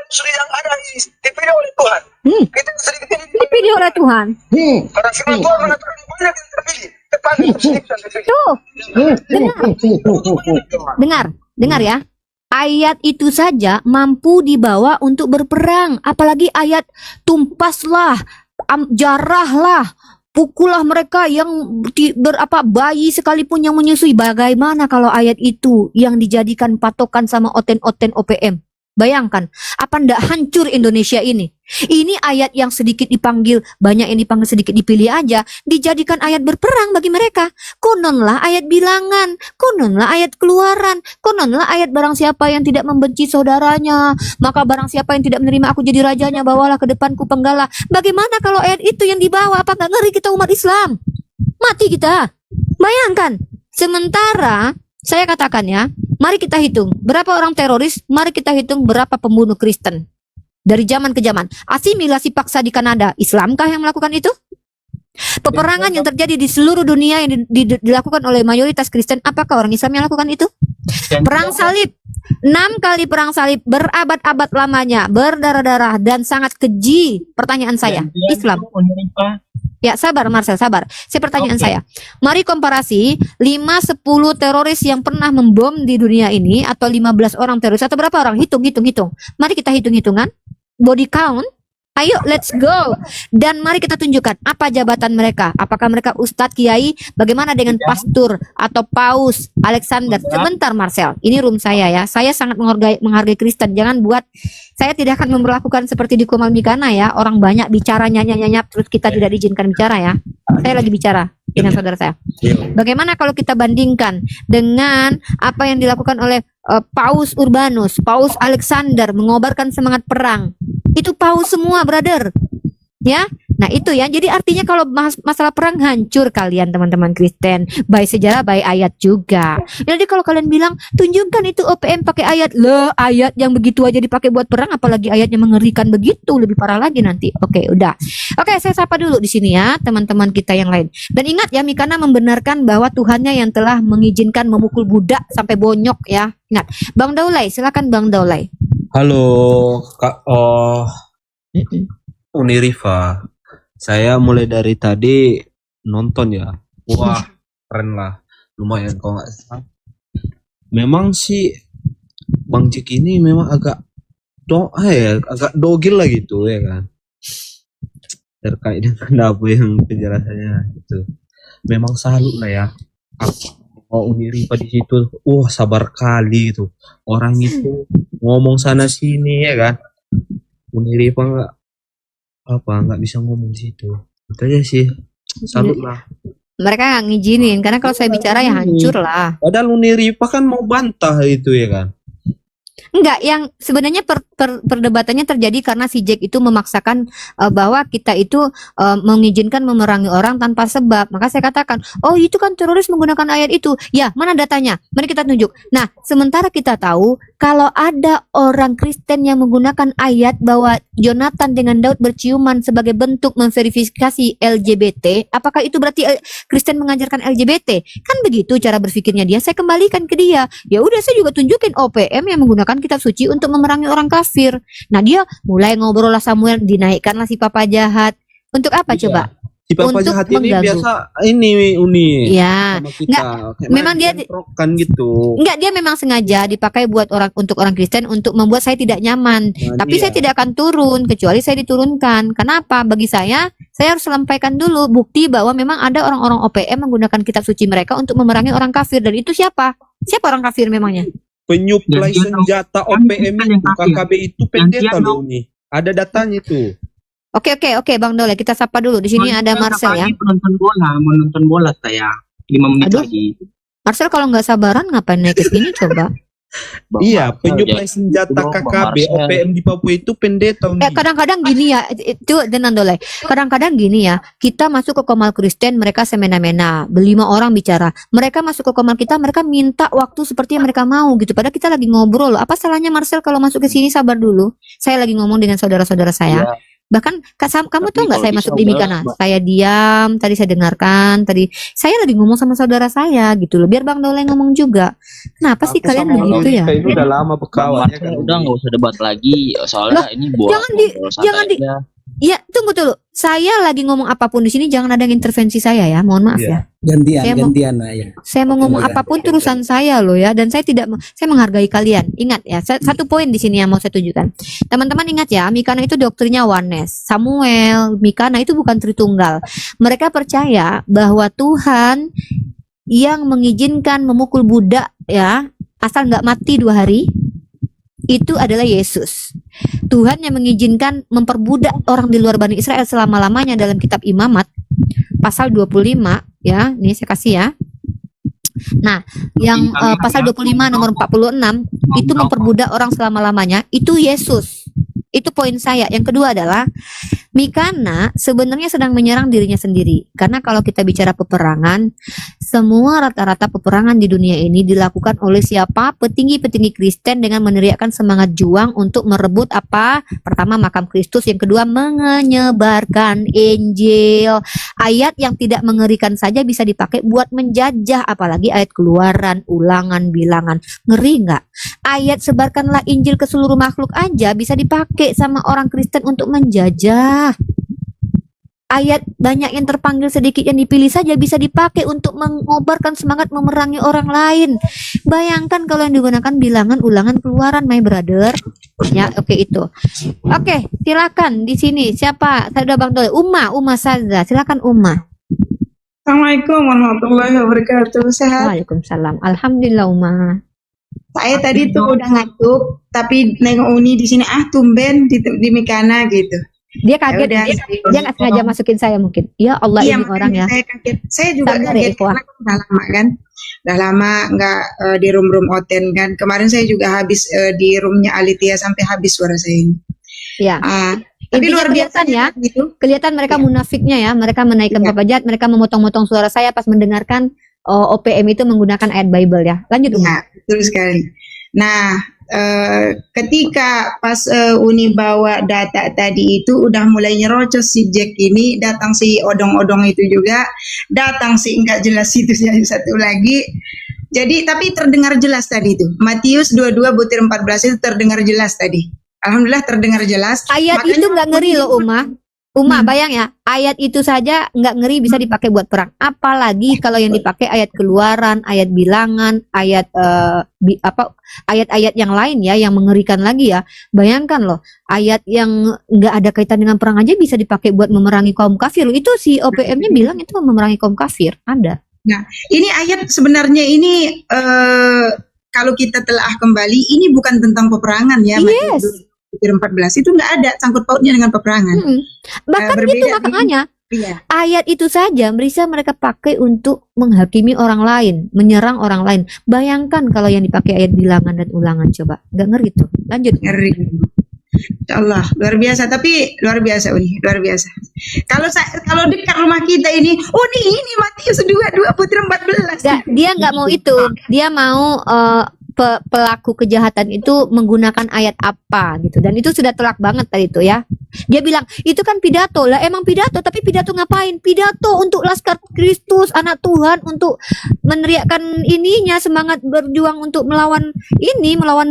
sudah yang ada dipilih oleh Tuhan. Kita sedikit ini Dipilih oleh Tuhan. karena firman Tuhan mengatakan banyak yang terpilih, tetapi sedikit yang terpilih. Tuh, dengar ya. Ayat itu saja mampu dibawa untuk berperang, apalagi ayat tumpaslah, jarahlah, pukullah mereka yang bayi sekalipun yang menyusui. Bagaimana kalau ayat itu yang dijadikan patokan sama oten-oten OPM? Bayangkan, apa ndak hancur Indonesia ini? Ini ayat yang sedikit dipanggil, banyak yang dipanggil, sedikit dipilih aja, dijadikan ayat berperang bagi mereka. Kononlah ayat bilangan, kononlah ayat keluaran, kononlah ayat barang siapa yang tidak membenci saudaranya, maka barang siapa yang tidak menerima aku jadi rajanya, bawalah ke depanku penggala. Bagaimana kalau ayat itu yang dibawa? Apa nggak ngeri kita umat Islam? Mati kita. Bayangkan, sementara saya katakan ya, mari kita hitung berapa orang teroris, mari kita hitung berapa pembunuh Kristen. Dari zaman ke zaman, asimilasi paksa di Kanada, Islamkah yang melakukan itu? Peperangan yang terjadi di seluruh dunia yang dilakukan oleh mayoritas Kristen, apakah orang Islam yang lakukan itu? Perang salib, 6 kali perang salib, berabad-abad lamanya, berdarah-darah dan sangat keji. Pertanyaan saya, Islam? Ya, sabar Marcel, sabar. Pertanyaan saya, mari komparasi 5-10 teroris yang pernah membom di dunia ini, atau 15 orang teroris, atau berapa orang? Hitung. Mari kita hitung-hitungan, body count. Ayo, let's go. Dan mari kita tunjukkan apa jabatan mereka. Apakah mereka ustadz, kiai? Bagaimana dengan pastor atau paus Alexander? Sebentar Marcel, ini room saya ya. Saya sangat menghargai Kristen. Jangan buat, saya tidak akan memperlakukan seperti di Kumal Mikana ya. Orang banyak bicara nyanyap terus kita tidak diizinkan bicara ya. Saya lagi bicara dengan saudara saya. Bagaimana kalau kita bandingkan dengan apa yang dilakukan oleh Paus Urbanus, Paus Alexander mengobarkan semangat perang. Itu paus semua, brother. Ya. Nah, itu ya. Jadi artinya kalau masalah perang hancur kalian teman-teman Kristen. Baik sejarah, baik ayat juga. Jadi kalau kalian bilang tunjukkan itu OPM pakai ayat, loh, ayat yang begitu aja dipakai buat perang, apalagi ayatnya mengerikan begitu, lebih parah lagi nanti. Oke, udah. Oke, saya sapa dulu di sini ya teman-teman kita yang lain. Dan ingat ya, Mikana membenarkan bahwa Tuhannya yang telah mengizinkan memukul budak sampai bonyok ya. Ingat. Bang Daulay, silakan Bang Daulay. Halo Kak Unirifa. Saya mulai dari tadi nonton ya. Wah, keren lah. Lumayan kalau nggak salah. Memang sih Bang Cik ini memang agak agak dogil lah gitu ya kan. Terkait dengan apa yang penjelasannya gitu. Memang salut lah ya. Unirifa di situ, sabar kali itu. Orang itu ngomong sana sini ya kan. Unirifa nggak bisa ngomong di situ. Itu aja sih. Salut lah. Mereka nggak ngizinin karena kalau saya bicara ya hancur lah. Padahal Unirifa kan mau bantah itu ya kan. Enggak, yang sebenarnya perdebatannya terjadi karena si Jack itu memaksakan bahwa kita itu mengizinkan memerangi orang tanpa sebab. Maka saya katakan, oh itu kan teroris menggunakan ayat itu. Ya, mana datanya? Mari kita tunjuk. Nah, sementara kita tahu kalau ada orang Kristen yang menggunakan ayat bahwa Jonathan dengan Daud berciuman sebagai bentuk memverifikasi LGBT, apakah itu berarti Kristen mengajarkan LGBT? Kan begitu cara berpikirnya dia. Saya kembalikan ke dia. Ya udah, saya juga tunjukin OPM yang menggunakan kitab suci untuk memerangi orang kafir. Nah, dia mulai ngobrol lah Samuel, dinaikkanlah si papa jahat. Untuk apa coba? Si papa Untuk jahat ini mengganggu. biasa ini Uni. Ya, sama kita. memang dia kan gitu. enggak, dia memang sengaja dipakai buat untuk orang Kristen untuk membuat saya tidak nyaman. Nah, Tapi saya tidak akan turun kecuali saya diturunkan. Kenapa? Bagi saya harus sampaikan dulu bukti bahwa memang ada orang-orang OPM menggunakan kitab suci mereka untuk memerangi orang kafir. Dan itu siapa? Siapa orang kafir memangnya? Penyuplai senjata OPM itu, KKB itu pendeta loh nih. Ada datanya itu. Oke, Bang Dole, kita sapa dulu. Di sini ada Marcel ya. Menonton bola saya 5 menit Aduh. lagi. Marcel kalau nggak sabaran ngapain naik ke sini coba? Iya, penyuplai senjata KKB OPM di Papua itu pendeta. Kadang-kadang gini ya, itu Denan Dole. Kadang-kadang gini ya, kita masuk ke Komal Kristen, mereka semena-mena, 5 orang bicara. Mereka masuk ke Komal kita, mereka minta waktu seperti yang mereka mau gitu. Padahal kita lagi ngobrol. Apa salahnya Marcel kalau masuk ke sini? Sabar dulu. Saya lagi ngomong dengan saudara-saudara saya. Bahkan kamu Tapi tahu nggak kalau saya bisa masuk di udah, Mikana? Mbak. Saya diam, tadi saya dengarkan, tadi saya lagi ngomong sama saudara saya gitu loh. Biar Bang Dole ngomong juga. Kenapa sih Aku kalian sama Bang begitu ya? Dika ini udah lama Bang berkawan ya Marcel kan. udah nggak usah debat lagi, soalnya ini buat jangan di- ngobrol jangan santai di- aja. Ya, tunggu dulu. Saya lagi ngomong apapun di sini jangan ada yang intervensi saya ya. Mohon maaf Iya. ya. Gantian Saya mau- gantian lah ya. Saya mau ngomong Silakan. apapun itu urusan saya loh ya, dan saya tidak saya menghargai kalian. Ingat ya, satu poin di sini yang mau saya tunjukkan. Teman-teman ingat ya, Mikana itu doktrinnya oneness. Samuel, Mikana itu bukan Tritunggal. Mereka percaya bahwa Tuhan yang mengizinkan memukul budak ya, asal nggak mati 2 hari, itu adalah Yesus. Tuhan yang mengizinkan memperbudak orang di luar Bani Israel selama-lamanya dalam kitab Imamat pasal 25 ya, ini saya kasih ya. Nah, yang pasal 25 nomor 46 itu memperbudak orang selama-lamanya, itu Yesus. Itu poin saya. Yang kedua adalah Mikana sebenarnya sedang menyerang dirinya sendiri. Karena kalau kita bicara peperangan, semua rata-rata peperangan di dunia ini dilakukan oleh siapa? Petinggi-petinggi Kristen dengan meneriakkan semangat juang untuk merebut apa? Pertama, makam Kristus. Yang kedua, menyebarkan Injil. Ayat yang tidak mengerikan saja bisa dipakai buat menjajah, apalagi ayat Keluaran, Ulangan, Bilangan. Ngeri nggak? Ayat sebarkanlah Injil ke seluruh makhluk aja bisa dipakai sama orang Kristen untuk menjajah. Ayat banyak yang terpanggil sedikit yang dipilih saja bisa dipakai untuk mengobarkan semangat memerangi orang lain. Bayangkan kalau yang digunakan Bilangan, Ulangan, Keluaran, my brother. Ya, oke itu. Oke, silakan di sini. Siapa? Saya udah Bang Dole. Uma Saza. Silakan Uma. Assalamualaikum warahmatullahi wabarakatuh. Sehat. Waalaikumsalam. Alhamdulillah Uma. Saya tadi tuh udah ngantuk, tapi nengok Uni di sini tumben di Mikana gitu. Dia kaget. Ya udah. Dia nggak sengaja masukin saya mungkin. Ya Allah, Iya, ini orang ya. Saya kaget. Saya juga Sabar ya, kaget Ikhwah. karena udah lama kan. Udah lama nggak di room Oten kan. Kemarin saya juga habis di roomnya Alitia sampai habis suara saya ini. Ya. Tapi Intinya luar biasa kelihatan ya. gitu. Kelihatan mereka munafiknya ya. Mereka menaikkan Iya. Bapak Jahat, mereka memotong-motong suara saya pas mendengarkan OPM itu menggunakan ayat Bible ya. Lanjut Uma. Ya, betul sekali. Nah, ketika pas Uni bawa data tadi itu udah mulai nyerocos si Jack ini, datang si odong-odong itu juga, datang si enggak jelas itu yang satu lagi. Jadi tapi terdengar jelas tadi itu. Matius 22 butir 14 itu terdengar jelas tadi. Alhamdulillah terdengar jelas. Ayat Makanya itu nggak ngeri loh Uma. Bayang ya, ayat itu saja nggak ngeri bisa dipakai buat perang. Apalagi kalau yang dipakai ayat Keluaran, ayat Bilangan, ayat ayat-ayat yang lain ya, yang mengerikan lagi ya. Bayangkan loh, ayat yang nggak ada kaitan dengan perang aja bisa dipakai buat memerangi kaum kafir. Itu si OPM-nya bilang itu memerangi kaum kafir. Ada. Ini ayat sebenarnya ini kalau kita telah kembali ini bukan tentang peperangan ya. Yes. Matius 14 itu nggak ada sangkut pautnya dengan peperangan. Bahkan berbeda gitu makanya. Iya. Ayat itu saja bisa mereka pakai untuk menghakimi orang lain, menyerang orang lain. Bayangkan kalau yang dipakai ayat Bilangan dan Ulangan, coba. Nggak ngeri tuh. Lanjut. Ngeri. Insya Allah luar biasa, tapi luar biasa Uni, luar biasa. Kalau dekat rumah kita ini, Uni ini Matius 22 butir 14. Dia nggak mau itu. Dia mau pelaku kejahatan itu menggunakan ayat apa gitu, dan itu sudah telak banget tadi itu ya. Dia bilang itu kan pidato lah, emang pidato, tapi pidato ngapain? Pidato untuk laskar Kristus, anak Tuhan, untuk meneriakkan ininya, semangat berjuang untuk melawan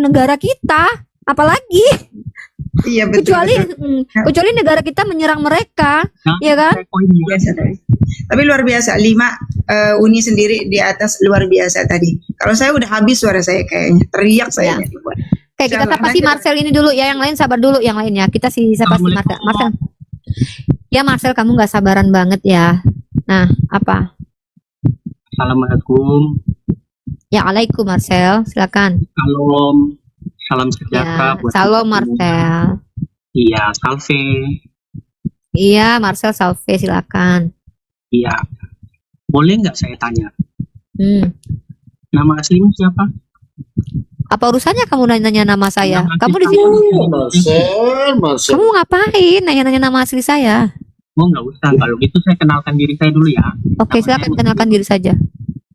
negara kita, apalagi Iya betul. kecuali negara kita menyerang mereka, ya kan? Biasa tadi. Tapi luar biasa, 5 Uni sendiri di atas luar biasa tadi. Kalau saya udah habis suara saya kayaknya, teriak saya. Oke, kita sapa si Marcel ini dulu ya, yang lain sabar dulu, yang lainnya. Kita sapa si Marcel. Ya Marcel, kamu nggak sabaran banget ya. Nah, apa? Assalamualaikum. Ya, alaikum Marcel, silakan. Salam sejahtera Ya, salam Marcel. Iya, salve. Iya, Marcel salve, silakan. Iya. Boleh nggak saya tanya? Nama aslimu siapa? Apa urusannya kamu nanya nama saya? Nama Kamu di asli sini. Marcel. Kamu ngapain nanya-nanya nama asli saya? Oh, nggak usah. Kalau gitu saya kenalkan diri saya dulu ya. Oke, silakan kenalkan diri saja.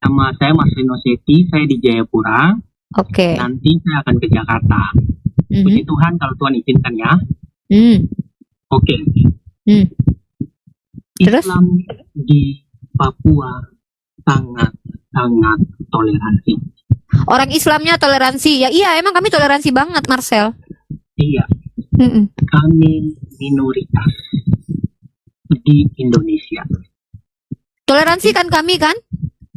Nama saya Mas Rino Seti, saya di Jayapura. Oke. Nanti saya akan ke Jakarta. Puji Tuhan kalau Tuhan izinkan ya. Oke. Hmm. Terus? Islam di Papua sangat toleransi. Orang Islamnya toleransi ya. Iya, emang kami toleransi banget, Marcel. Iya, Mm-mm. kami minoritas di Indonesia. Toleransi kan kami kan?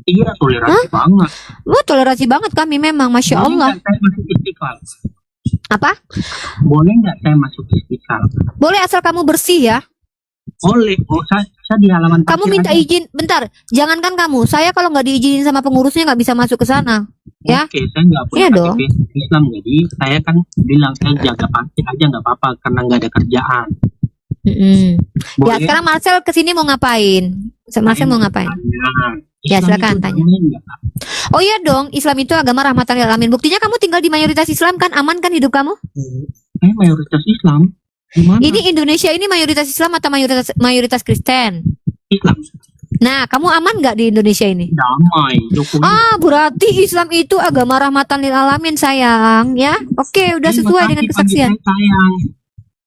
Iya, toleransi banget. Wah, toleransi banget kami memang, Masya Boleh Allah. nggak saya masuk Istiqlal? Apa? Boleh nggak saya masuk Istiqlal? Boleh asal kamu bersih ya. Boleh. Oh, saya di halaman Kamu parkir minta aja. izin, bentar. Jangankan kamu, saya kalau nggak diizinin sama pengurusnya nggak bisa masuk ke sana. Ya? Oke, saya nggak punya Iya dong. KTP Islam, jadi saya kan bilang saya jaga parkir aja nggak apa-apa karena nggak ada kerjaan. Mm-mm. Ya, Boleh? sekarang Marcel kesini mau ngapain? Marcel mau ngapain? Ya, Islam silakan itu tanya. damai nggak? Oh iya dong, Islam itu agama rahmatan lil alamin. Buktinya kamu tinggal di mayoritas Islam kan, aman kan hidup kamu? Saya mayoritas Islam. Gimana? Ini Indonesia ini mayoritas Islam atau mayoritas Kristen? Islam Nah, kamu aman nggak di Indonesia ini? damai. Jokowi. Berarti Islam itu agama rahmatan lil alamin, sayang. Ya, oke, udah sesuai dengan kesaksian. Sayang.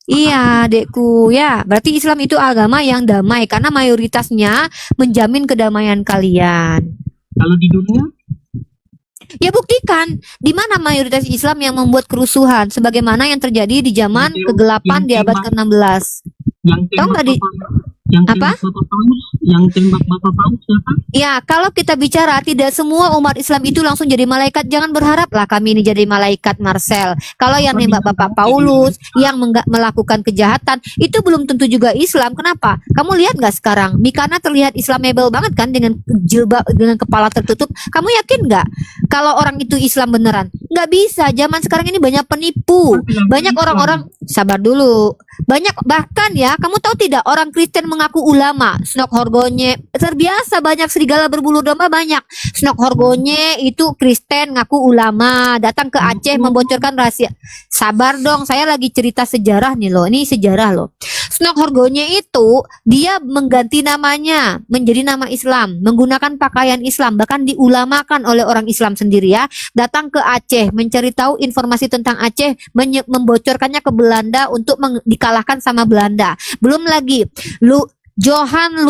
Iya, adekku, ya. Berarti Islam itu agama yang damai karena mayoritasnya menjamin kedamaian kalian. Kalau di dunia, Ya buktikan di mana mayoritas Islam yang membuat kerusuhan sebagaimana yang terjadi di zaman kegelapan di abad ke-16. yang Tahu tembak nggak di- yang Apa? tembak Bapak Paus, yang tembak Bapak Paus siapa? Ya, kalau kita bicara tidak semua umat Islam itu langsung jadi malaikat, jangan berharaplah kami ini jadi malaikat, Marcel. Kalau yang nembak Bapak Paulus, yang melakukan kejahatan, itu belum tentu juga Islam. Kenapa? Kamu lihat nggak sekarang? Mikana terlihat Islamable banget kan dengan jilbab, dengan kepala tertutup. Kamu yakin nggak kalau orang itu Islam beneran? Nggak bisa. Zaman sekarang ini banyak penipu. Banyak orang-orang, sabar dulu. Banyak, bahkan ya, kamu tahu tidak, orang Kristen mengaku ulama. Snok Horgonye, terbiasa banyak serigala berbulu domba banyak. Snok Horgonye itu Kristen ngaku ulama, datang ke Aceh membocorkan rahasia. Sabar dong, saya lagi cerita sejarah nih loh. Ini sejarah loh. Snok Horgonye itu dia mengganti namanya menjadi nama Islam, menggunakan pakaian Islam, bahkan diulamakan oleh orang Islam sendiri ya. Datang ke Aceh, mencari tahu informasi tentang Aceh, membocorkannya ke Belanda untuk dikalahkan sama Belanda. Belum lagi Johann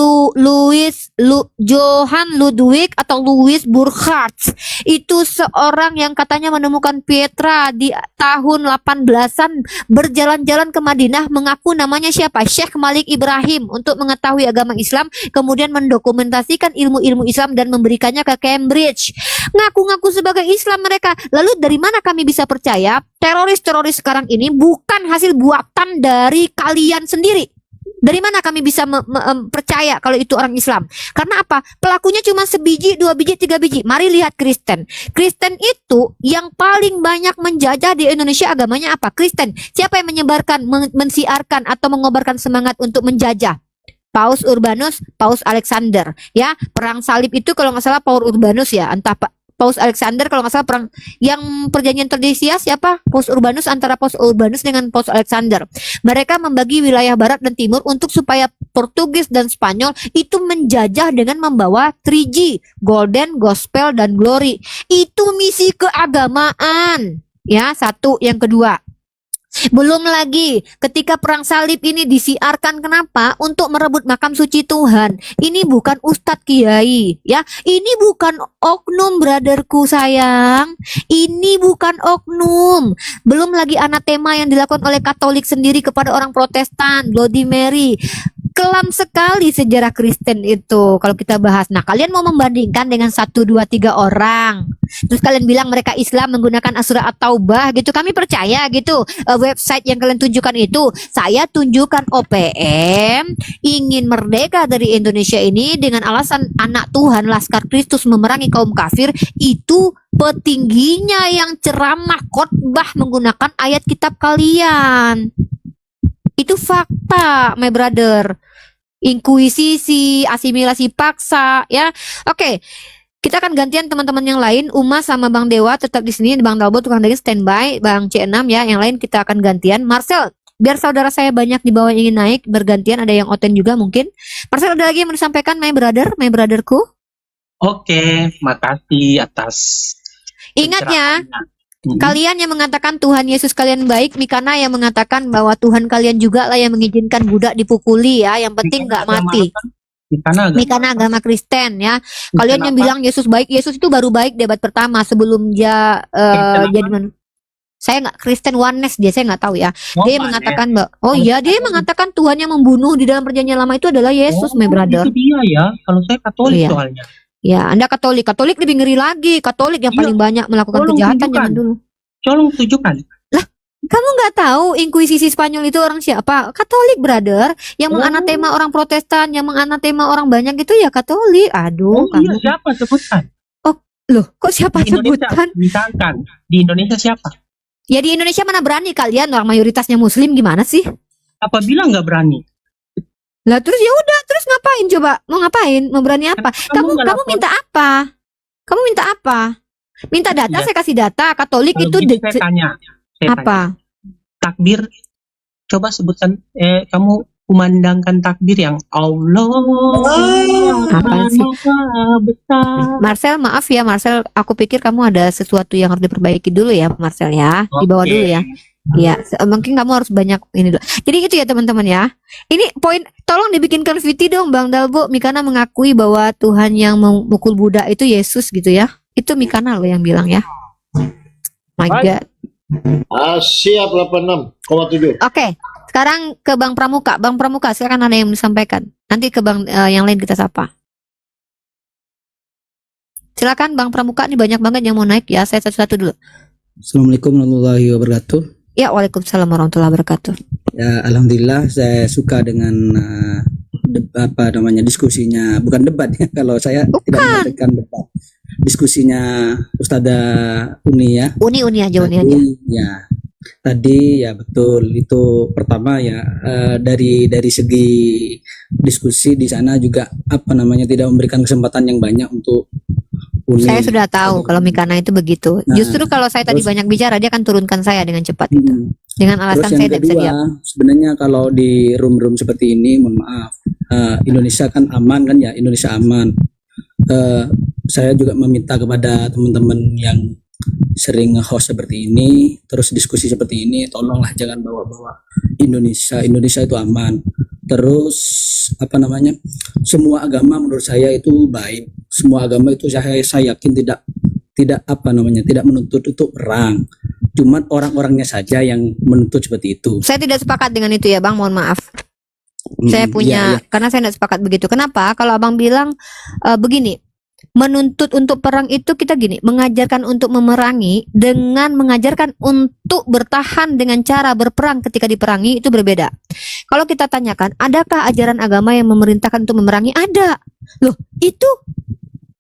Ludwig atau Louis Burckhardt itu seorang yang katanya menemukan Petra di tahun 18-an, berjalan-jalan ke Madinah, mengaku namanya siapa? Syekh Malik Ibrahim, untuk mengetahui agama Islam, kemudian mendokumentasikan ilmu-ilmu Islam dan memberikannya ke Cambridge. Ngaku-ngaku sebagai Islam mereka. Lalu dari mana kami bisa percaya teroris-teroris sekarang ini bukan hasil buatan dari kalian sendiri? Dari mana kami bisa percaya kalau itu orang Islam? Karena apa? Pelakunya cuma sebiji, 2 biji, 3 biji. Mari lihat Kristen. Kristen itu yang paling banyak menjajah di Indonesia agamanya apa? Kristen. Siapa yang menyebarkan, mensiarkan atau mengobarkan semangat untuk menjajah? Paus Urbanus, Paus Alexander. Ya, perang salib itu kalau nggak salah Paus Urbanus ya, entah Paus Alexander kalau nggak salah perang yang perjanjian Tordesillas siapa? Paus Urbanus, antara Paus Urbanus dengan Paus Alexander. Mereka membagi wilayah barat dan timur untuk supaya Portugis dan Spanyol itu menjajah dengan membawa 3G, Golden, Gospel dan Glory. Itu misi keagamaan. Ya, satu. Yang kedua, belum lagi ketika perang salib ini disiarkan, kenapa? Untuk merebut makam suci Tuhan. Ini bukan ustadz kiai ya, ini bukan oknum, brotherku sayang, ini bukan oknum. Belum lagi anatema yang dilakukan oleh Katolik sendiri kepada orang Protestan, Bloody Mary. Kelam sekali sejarah Kristen itu kalau kita bahas. Nah, kalian mau membandingkan dengan 1, 2, 3 orang, terus kalian bilang mereka Islam menggunakan surah At-Taubah gitu. Kami percaya gitu. Website yang kalian tunjukkan itu, saya tunjukkan OPM ingin merdeka dari Indonesia ini dengan alasan anak Tuhan, Laskar Kristus memerangi kaum kafir. Itu petingginya yang ceramah khotbah menggunakan ayat kitab kalian. Itu fakta, my brother. Inkuisisi, asimilasi paksa, ya. Oke, kita akan gantian teman-teman yang lain. Uma sama Bang Dewa tetap di sini. Bang Dalbo tukang daging standby. Bang C6 ya. Yang lain kita akan gantian. Marcel, biar saudara saya banyak di bawah ingin naik bergantian. Ada yang oten juga mungkin. Marcel, ada lagi yang mau disampaikan, my brother, my brotherku? Oke, makasih atas Ingat ya, pencerahannya. Kalian yang mengatakan Tuhan Yesus kalian baik, Mikana yang mengatakan bahwa Tuhan kalian juga lah yang mengizinkan budak dipukuli ya, yang penting nggak mati. Mikana agama Kristen ya. Kalian yang bilang Yesus baik, Yesus itu baru baik debat pertama sebelum dia jadi saya nggak Kristen oneness dia, saya nggak tahu ya. Dia mengatakan dia mengatakan Tuhan yang membunuh di dalam perjanjian lama itu adalah Yesus, my brother. Itu dia ya. Kalau saya Katolik soalnya. Ya, Anda Katolik lebih ngeri lagi. Katolik yang paling banyak melakukan kejahatan zaman dulu. Tolong tunjukkan. Lah, kamu nggak tahu Inkuisisi Spanyol itu orang siapa? Katolik, brother. Yang menganatema orang Protestan, yang menganatema orang banyak itu ya Katolik. Aduh, kamu. Siapa sebutkan? Loh, kok siapa sebutkan? Misalkan di Indonesia siapa? Ya di Indonesia mana berani kalian, orang mayoritasnya Muslim, gimana sih? Apa bilang nggak berani? Lah terus ya udah, terus ngapain coba? Mau ngapain? Mau berani apa? Kamu minta apa? Kamu minta apa? Minta data, saya kasih data. Katolik kalau itu gitu saya tanya. Apa? Takbir. Coba sebutkan kamu kumandangkan takbir yang Allah. Apa sih? Besar. Marcel, maaf ya Marcel, aku pikir kamu ada sesuatu yang harus diperbaiki dulu ya Marcel ya. Dibawa dulu ya. Ya, mungkin kamu harus banyak ini dulu. Jadi itu ya teman-teman ya. Ini poin, tolong dibikinkan VT dong Bang Dalbo. Mikana mengakui bahwa Tuhan yang memukul budak itu Yesus gitu ya. Itu Mikana loh yang bilang ya. My God. Siap 86,7. Oke, sekarang ke Bang Pramuka. Bang Pramuka, silakan ada yang disampaikan. Nanti ke Bang yang lain kita sapa. Silakan Bang Pramuka, ini banyak banget yang mau naik ya. Saya satu-satu dulu. Assalamualaikum warahmatullahi wabarakatuh. Ya, waalaikumsalam warahmatullahi wabarakatuh. Ya, alhamdulillah saya suka dengan diskusinya, bukan debat ya. Kalau saya tidak mengatakan debat. Diskusinya Ustazah Uni ya. Uni aja. Ya. Tadi ya betul, itu pertama ya dari segi diskusi di sana juga tidak memberikan kesempatan yang banyak untuk Uni. Saya sudah tahu kalau Mikana itu begitu. Justru kalau saya tadi banyak bicara, dia akan turunkan saya dengan cepat itu. Dengan alasan saya tidak bisa diam. Sebenarnya kalau di room-room seperti ini, mohon maaf, Indonesia kan aman kan ya, Indonesia aman. Saya juga meminta kepada teman-teman yang sering host seperti ini, terus diskusi seperti ini, tolonglah jangan bawa-bawa Indonesia itu aman. Terus semua agama menurut saya itu baik. Semua agama itu saya yakin tidak menuntut untuk perang. Cuman orang-orangnya saja yang menuntut seperti itu. Saya tidak sepakat dengan itu ya Bang, mohon maaf. Saya punya karena saya tidak sepakat begitu. Kenapa? Kalau Abang bilang begini, menuntut untuk perang itu kita gini, mengajarkan untuk memerangi dengan mengajarkan untuk bertahan dengan cara berperang ketika diperangi itu berbeda. Kalau kita tanyakan, adakah ajaran agama yang memerintahkan untuk memerangi? Ada. Loh, itu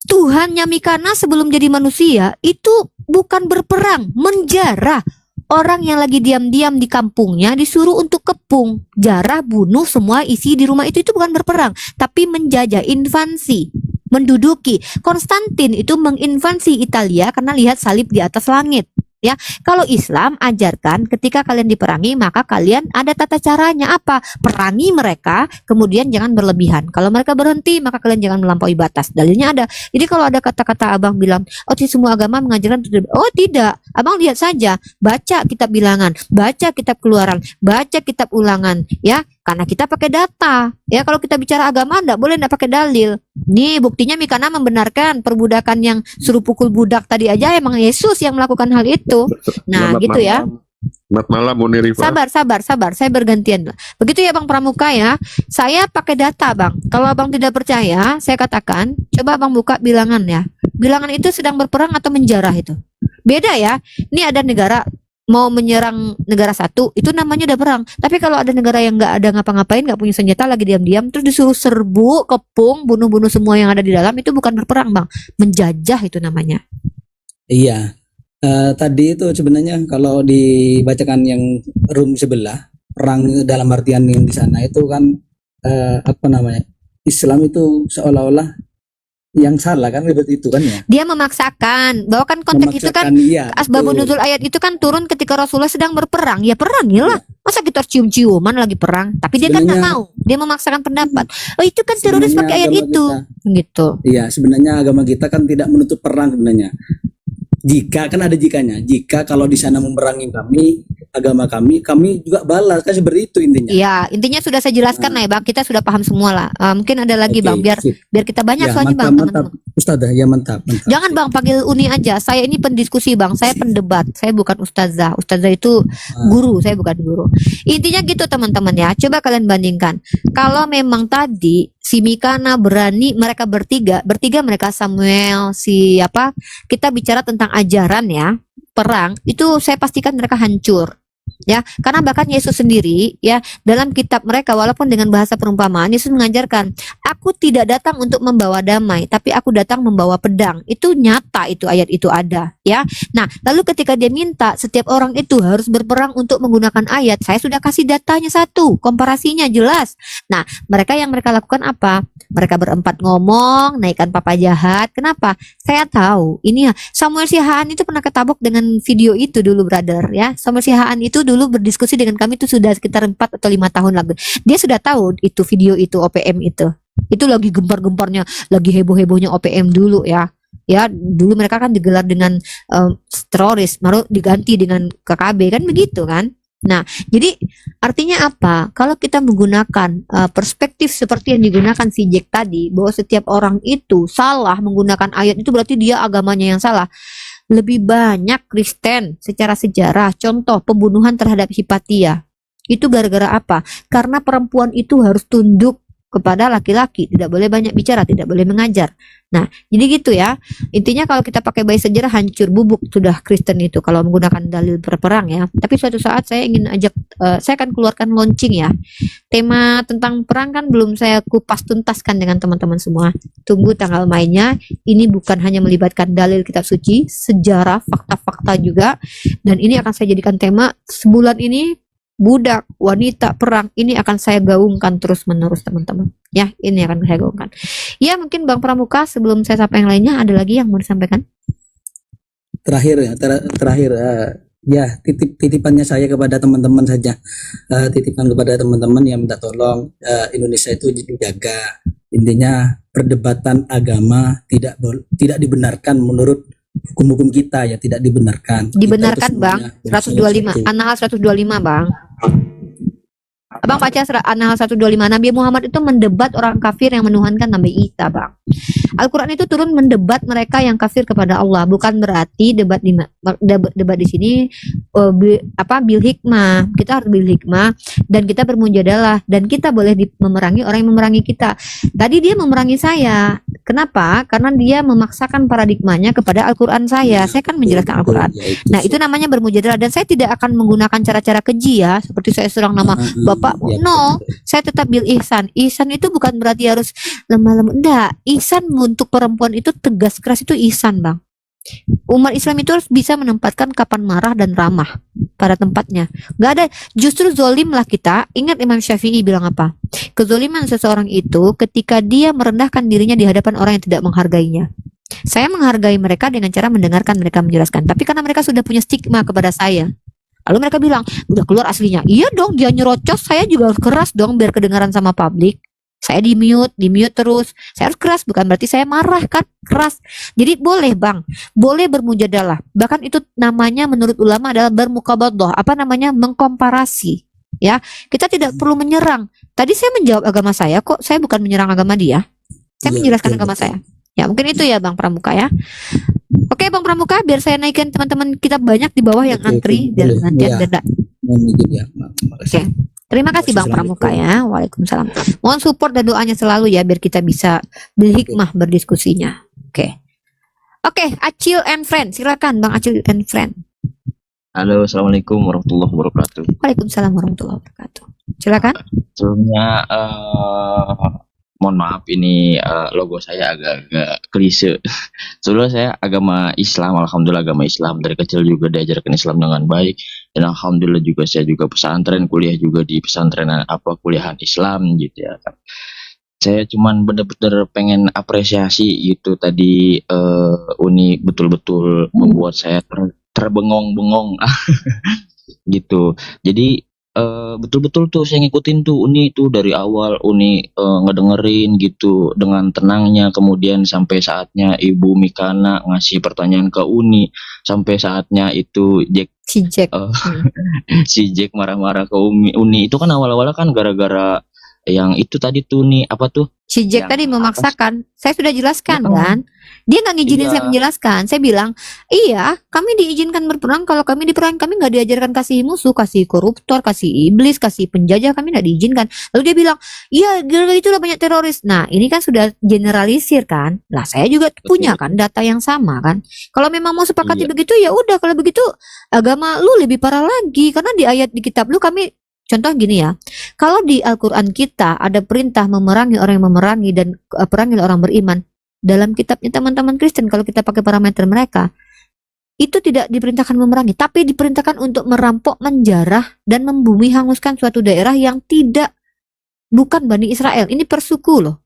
Tuhannya Mikana sebelum jadi manusia itu bukan berperang, menjarah. Orang yang lagi diam-diam di kampungnya disuruh untuk kepung, jarah, bunuh semua isi di rumah itu bukan berperang, tapi menjajah, invasi, menduduki. Konstantin itu menginvasi Italia karena lihat salib di atas langit. Ya, kalau Islam ajarkan ketika kalian diperangi maka kalian ada tata caranya apa? Perangi mereka, kemudian jangan berlebihan. Kalau mereka berhenti maka kalian jangan melampaui batas. Dalilnya ada. Jadi kalau ada kata-kata Abang bilang, oh semua agama mengajarkan, oh tidak. Abang lihat saja, baca kitab Bilangan, baca kitab Keluaran, baca kitab Ulangan, ya. Karena kita pakai data. Ya, kalau kita bicara agama enggak boleh enggak pakai dalil. Nih, buktinya Mikana membenarkan perbudakan yang suruh pukul budak tadi aja emang Yesus yang melakukan hal itu. Nah, Selamat gitu ya. Selamat malam, Uni Rifa. Sabar. Saya bergantian. Begitu ya Bang Pramuka ya. Saya pakai data, Bang. Kalau Abang tidak percaya, saya katakan, coba Abang buka Bilangan ya. Bilangan itu sedang berperang atau menjarah itu. Beda ya. Ini ada negara mau menyerang negara satu, itu namanya udah perang. Tapi kalau ada negara yang nggak ada ngapa-ngapain, nggak punya senjata, lagi diam-diam, terus disuruh serbu, kepung, bunuh-bunuh semua yang ada di dalam, itu bukan berperang Bang, menjajah itu namanya. Iya, tadi itu sebenarnya kalau dibacakan yang room sebelah, perang dalam artian yang di sana itu kan Islam itu seolah-olah yang salah kan, seperti itu kan ya. Dia memaksakan, bahwa kan konteks itu kan iya, asbabun nuzul ayat itu kan turun ketika Rasulullah sedang berperang. Ya perangilah. Masa kita cium-ciuman lagi perang? Tapi dia kan nggak mau. Dia memaksakan pendapat. Oh itu kan teroris pakai ayat itu. Gitu. Iya, sebenarnya agama kita kan tidak menuntut perang sebenarnya. Jika kan ada jikanya. Jika kalau di sana memerangi kami, agama kami juga balas, kan seperti itu intinya. Iya, intinya sudah saya jelaskan lah ya Bang. Kita sudah paham semua lah. Mungkin ada lagi Oke, Bang, biar sip. kita banyak Ya, soalnya Bang, mantap, teman-teman. Ustazah, ya mantap. Jangan Bang panggil Uni aja. Saya ini pendiskusi Bang. Saya pendebat. Saya bukan ustazah. Ustazah itu guru. Saya bukan guru. Intinya gitu teman-teman ya. Coba kalian bandingkan. Kalau memang tadi si Mikana berani, mereka bertiga mereka Samuel, siapa? Kita bicara tentang ajaran ya, perang. Itu saya pastikan mereka hancur. Ya, karena bahkan Yesus sendiri ya dalam kitab mereka walaupun dengan bahasa perumpamaan Yesus mengajarkan, aku tidak datang untuk membawa damai, tapi aku datang membawa pedang. Itu nyata, itu ayat itu ada ya. Nah, lalu ketika dia minta setiap orang itu harus berperang untuk menggunakan ayat, saya sudah kasih datanya satu, komparasinya jelas. Nah, mereka yang mereka lakukan apa? Mereka berempat ngomong, naikkan papa jahat. Kenapa? Saya tahu. Ini ya, Samuel Sihaan itu pernah ketabok dengan video itu dulu, brother ya. Samuel Sihaan itu dulu berdiskusi dengan kami itu sudah sekitar 4 atau 5 tahun lalu. Dia sudah tahu itu video itu OPM itu. Itu lagi gempar-gemparnya, lagi heboh-hebohnya OPM dulu ya. Ya, dulu mereka kan digelar dengan teroris, baru diganti dengan KKB kan begitu kan. Nah, jadi artinya apa? Kalau kita menggunakan perspektif seperti yang digunakan si Jack tadi, bahwa setiap orang itu salah menggunakan ayat itu berarti dia agamanya yang salah. Lebih banyak Kristen secara sejarah, contoh pembunuhan terhadap Hipatia. Itu gara-gara apa? Karena perempuan itu harus tunduk kepada laki-laki, tidak boleh banyak bicara, tidak boleh mengajar. Nah, jadi gitu ya. Intinya kalau kita pakai bayi sejarah hancur bubuk sudah Kristen itu kalau menggunakan dalil berperang ya. Tapi suatu saat saya ingin ajak, saya akan keluarkan launching ya. Tema tentang perang kan belum saya kupas tuntaskan dengan teman-teman semua. Tunggu tanggal mainnya. Ini bukan hanya melibatkan dalil kitab suci, sejarah, fakta-fakta juga. Dan ini akan saya jadikan tema sebulan ini. Budak, wanita, perang, ini akan saya gaungkan terus-menerus teman-teman. Ya, ini akan saya gaungkan. Ya, mungkin Bang Pramuka sebelum saya sampai yang lainnya ada lagi yang mau disampaikan? Terakhir ya titipannya saya kepada teman-teman saja. Titipan kepada teman-teman yang minta tolong Indonesia itu dijaga. Intinya perdebatan agama tidak dibenarkan menurut hukum-hukum kita ya, tidak dibenarkan. Dibenarkan Bang, 125, An-Nahl 125 Bang. Abang baca An-Nahl 125, Nabi Muhammad itu mendebat orang kafir yang menuhankan Nabi Isa Bang. Al-Quran itu turun mendebat mereka yang kafir kepada Allah. Bukan berarti debat di sini bil hikmah. Kita harus bil hikmah dan kita bermujadalah dan kita boleh memerangi orang yang memerangi kita. Tadi dia memerangi saya. Kenapa? Karena dia memaksakan paradigmanya kepada Al-Quran saya. Saya kan menjelaskan Al-Quran. Nah, itu namanya bermujadalah dan saya tidak akan menggunakan cara-cara keji ya, seperti saya serang nama Bapak. No, saya tetap bil ihsan. Ihsan itu bukan berarti harus lemah-lemah. Enggak, ihsan untuk perempuan itu tegas keras itu ihsan, Bang. Umat Islam itu harus bisa menempatkan kapan marah dan ramah pada tempatnya. Gak ada, justru zolim lah kita. Ingat Imam Syafi'i bilang apa? Kezoliman seseorang itu ketika dia merendahkan dirinya di hadapan orang yang tidak menghargainya. Saya menghargai mereka dengan cara mendengarkan mereka menjelaskan. Tapi karena mereka sudah punya stigma kepada saya, lalu mereka bilang, udah keluar aslinya. Iya dong, dia nyerocos, saya juga harus keras dong biar kedengaran sama publik. Saya di mute terus. Saya harus keras, bukan berarti saya marah kan, keras. Jadi boleh Bang, boleh bermujadalah. Bahkan itu namanya menurut ulama adalah bermukabadah. Apa namanya? Mengkomparasi. Ya, kita tidak perlu menyerang. Tadi saya menjawab agama saya kok, saya bukan menyerang agama dia. Saya menjelaskan agama saya. Ya, mungkin itu ya Bang Pramuka ya. Oke Bang Pramuka, biar saya naikin teman-teman kita banyak di bawah yang antri biar nanti ada. Oke. Terima kasih Bang Pramuka ya. Waalaikumsalam. Mohon support dan doanya selalu ya biar kita bisa berhikmah berdiskusinya. Oke. Oke, Acil and Friend. Silakan Bang Acil and Friend. Halo, assalamualaikum warahmatullahi wabarakatuh. Waalaikumsalam warahmatullahi wabarakatuh. Silakan. Sebelumnya mohon maaf ini logo saya agak-agak klise. Sebelumnya saya agama Islam, alhamdulillah agama Islam, dari kecil juga diajarkan Islam dengan baik dan alhamdulillah juga saya juga pesantren, kuliah juga di pesantren kuliahan Islam gitu ya. Saya cuman bener-bener pengen apresiasi itu tadi Uni betul-betul membuat saya terbengong-bengong gitu. Jadi betul-betul tuh saya ngikutin tuh Uni tuh dari awal Uni ngedengerin gitu dengan tenangnya, kemudian sampai saatnya Ibu Mikana ngasih pertanyaan ke Uni, sampai saatnya itu Si Jack. eh, si Jack marah-marah ke Uni itu kan awal-awalnya kan gara-gara yang itu tadi tuh nih apa tuh Si Jack yang tadi apa memaksakan. Saya sudah jelaskan Heeh. kan. Dia nggak ngizinin saya Iya. menjelaskan. Saya bilang, iya, kami diizinkan berperang. Kalau kami diperang, kami nggak diajarkan kasih musuh, kasih koruptor, kasih iblis, kasih penjajah. Kami nggak diizinkan. Lalu dia bilang, iya, gara-gara itulah banyak teroris. Nah, ini kan sudah generalisir kan. Lah, saya juga punya Betul. kan data yang sama kan. Kalau memang mau sepakati Iya. begitu, ya udah. Kalau begitu, agama lu lebih parah lagi. Karena di ayat di kitab lu kami contoh gini ya, kalau di Al-Quran kita ada perintah memerangi orang yang memerangi dan perangi orang beriman, dalam kitabnya teman-teman Kristen kalau kita pakai parameter mereka, itu tidak diperintahkan memerangi, tapi diperintahkan untuk merampok, menjarah, dan membumi hanguskan suatu daerah yang bukan Bani Israel. Ini persuku loh.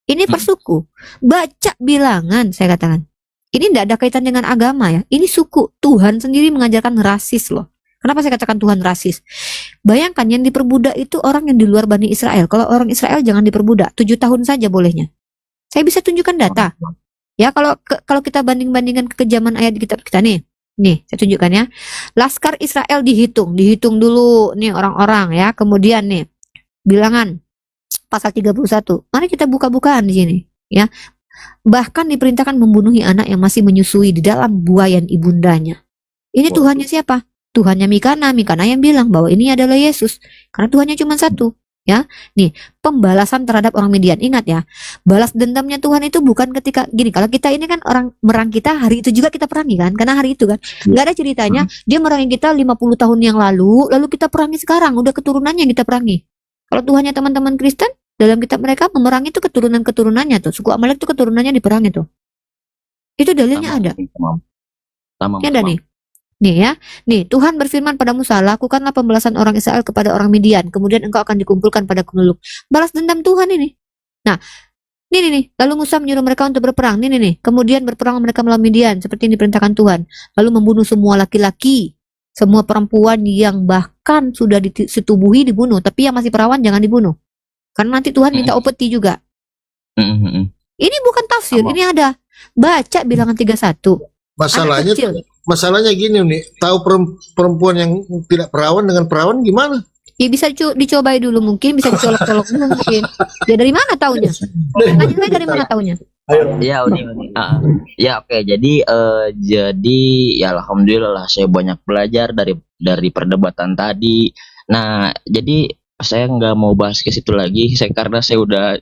Ini persuku. Baca bilangan, saya katakan. Ini tidak ada kaitan dengan agama ya. Ini suku. Tuhan sendiri mengajarkan rasis loh. Kenapa saya katakan Tuhan rasis? Bayangkan yang diperbudak itu orang yang di luar Bani Israel. Kalau orang Israel jangan diperbudak, 7 tahun saja bolehnya. Saya bisa tunjukkan data. Ya, kalau kita banding-bandingkan kekejaman ayat di kitab kita nih. Nih, saya tunjukkan ya. Laskar Israel dihitung dulu nih orang-orang ya. Kemudian nih, bilangan pasal 31. Mari kita buka-bukaan di sini, ya. Bahkan diperintahkan membunuhi anak yang masih menyusui di dalam buayan ibundanya. Ini Waduh. Tuhannya siapa? Tuhannya Mikana yang bilang bahwa ini adalah Yesus. Karena Tuhannya cuma satu. Ya, nih pembalasan terhadap orang Midian. Ingat ya, balas dendamnya Tuhan itu bukan ketika gini. Kalau kita ini kan orang merang kita hari itu juga kita perangi kan, karena hari itu kan nggak ada ceritanya dia merangi kita 50 tahun yang lalu kita perangi sekarang. Udah keturunannya yang kita perangi. Kalau Tuhannya teman-teman Kristen dalam kitab mereka memerangi itu keturunan-keturunannya tuh. Suku Amalek itu keturunannya diperangi tuh. Itu dalilnya ada. Sama. Ya ada nih. Nih ya, nih Tuhan berfirman pada Musa, lakukanlah pembalasan orang Israel kepada orang Midian, kemudian engkau akan dikumpulkan pada penduduk. Balas dendam Tuhan ini. Nah, nih, lalu Musa menyuruh mereka untuk berperang. Nih, kemudian berperang mereka melawan Midian seperti yang diperintahkan Tuhan. Lalu membunuh semua laki-laki, semua perempuan yang bahkan sudah disetubuhi dibunuh, tapi yang masih perawan jangan dibunuh. Karena nanti Tuhan minta upeti juga. Ini bukan tafsir, ini ada. Baca bilangan 31. Masalahnya Anak kecil. masalahnya gini nih, tahu perempuan yang tidak perawan dengan perawan gimana? Ya bisa dicobai dulu mungkin, bisa dicolok-colok dulu mungkin. Ya dari mana taunya? Tanya saya dari mana taunya? Ya Uni. Ya oke. Jadi ya alhamdulillah saya banyak belajar dari perdebatan tadi. Nah jadi saya nggak mau bahas ke situ lagi. Karena saya udah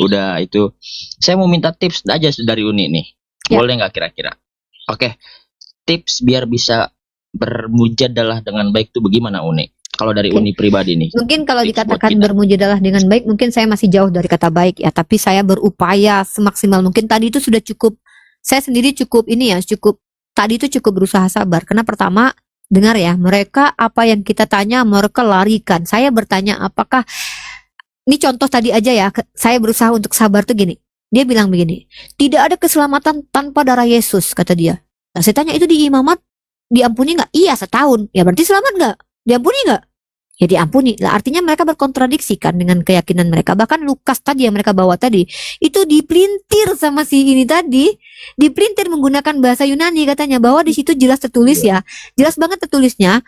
udah itu. Saya mau minta tips aja dari Uni nih. Ya. Boleh nggak kira-kira? Oke. Tips biar bisa bermujadalah dengan baik tuh bagaimana Uni? Kalau dari Uni pribadi nih. Mungkin kalau Tips buat dikatakan kita. bermujadalah dengan baik, mungkin saya masih jauh dari kata baik ya. Tapi saya berupaya semaksimal mungkin. Tadi itu sudah cukup. Saya sendiri cukup tadi itu cukup berusaha sabar. Karena pertama, dengar ya, mereka apa yang kita tanya mereka larikan. Saya bertanya apakah, ini contoh tadi aja ya, saya berusaha untuk sabar tuh gini. Dia bilang begini, tidak ada keselamatan tanpa darah Yesus, kata dia. Nah, saya tanya itu di imamat diampuni nggak? Iya, setahun. Ya berarti selamat nggak? Diampuni nggak? Ya diampuni. Lah artinya mereka berkontradiksi kan dengan keyakinan mereka. Bahkan Lukas tadi yang mereka bawa tadi itu dipelintir sama si ini tadi, dipelintir menggunakan bahasa Yunani katanya, bahwa di situ jelas tertulis ya, jelas banget tertulisnya.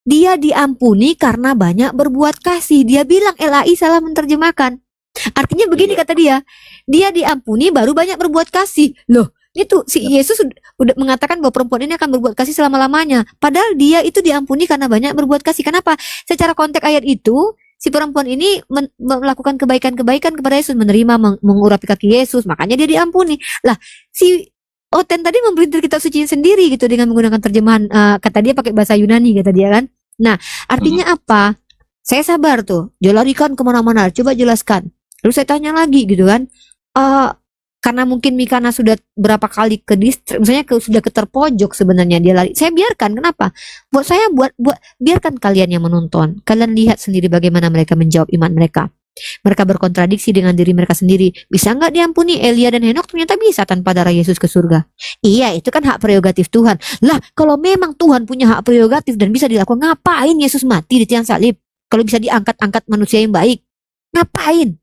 Dia diampuni karena banyak berbuat kasih. Dia bilang LAI salah menerjemahkan. Artinya begini kata dia diampuni baru banyak berbuat kasih. Loh, itu si Yesus udah mengatakan bahwa perempuan ini akan berbuat kasih selama-lamanya. Padahal dia itu diampuni karena banyak berbuat kasih. Kenapa? Secara konteks ayat itu, si perempuan ini melakukan kebaikan-kebaikan kepada Yesus, menerima, mengurapi kaki Yesus, makanya dia diampuni. Lah, si Oten tadi mempelintir kitab suci sendiri gitu dengan menggunakan terjemahan, kata dia pakai bahasa Yunani kata dia kan. Nah, artinya apa? Saya sabar tuh, dia larikan kemana-mana, coba jelaskan. Lalu saya tanya lagi gitu kan, karena mungkin Mikana sudah berapa kali ke distrik, misalnya sudah ke terpojok sebenarnya dia lari. Saya biarkan, kenapa? Buat biarkan kalian yang menonton, kalian lihat sendiri bagaimana mereka menjawab iman mereka. Mereka berkontradiksi dengan diri mereka sendiri. Bisa nggak diampuni? Elia dan Henok ternyata bisa tanpa darah Yesus ke surga. Iya, itu kan hak prerogatif Tuhan. Lah, kalau memang Tuhan punya hak prerogatif dan bisa dilakukan, ngapain Yesus mati di tiang salib? Kalau bisa diangkat-angkat manusia yang baik, ngapain?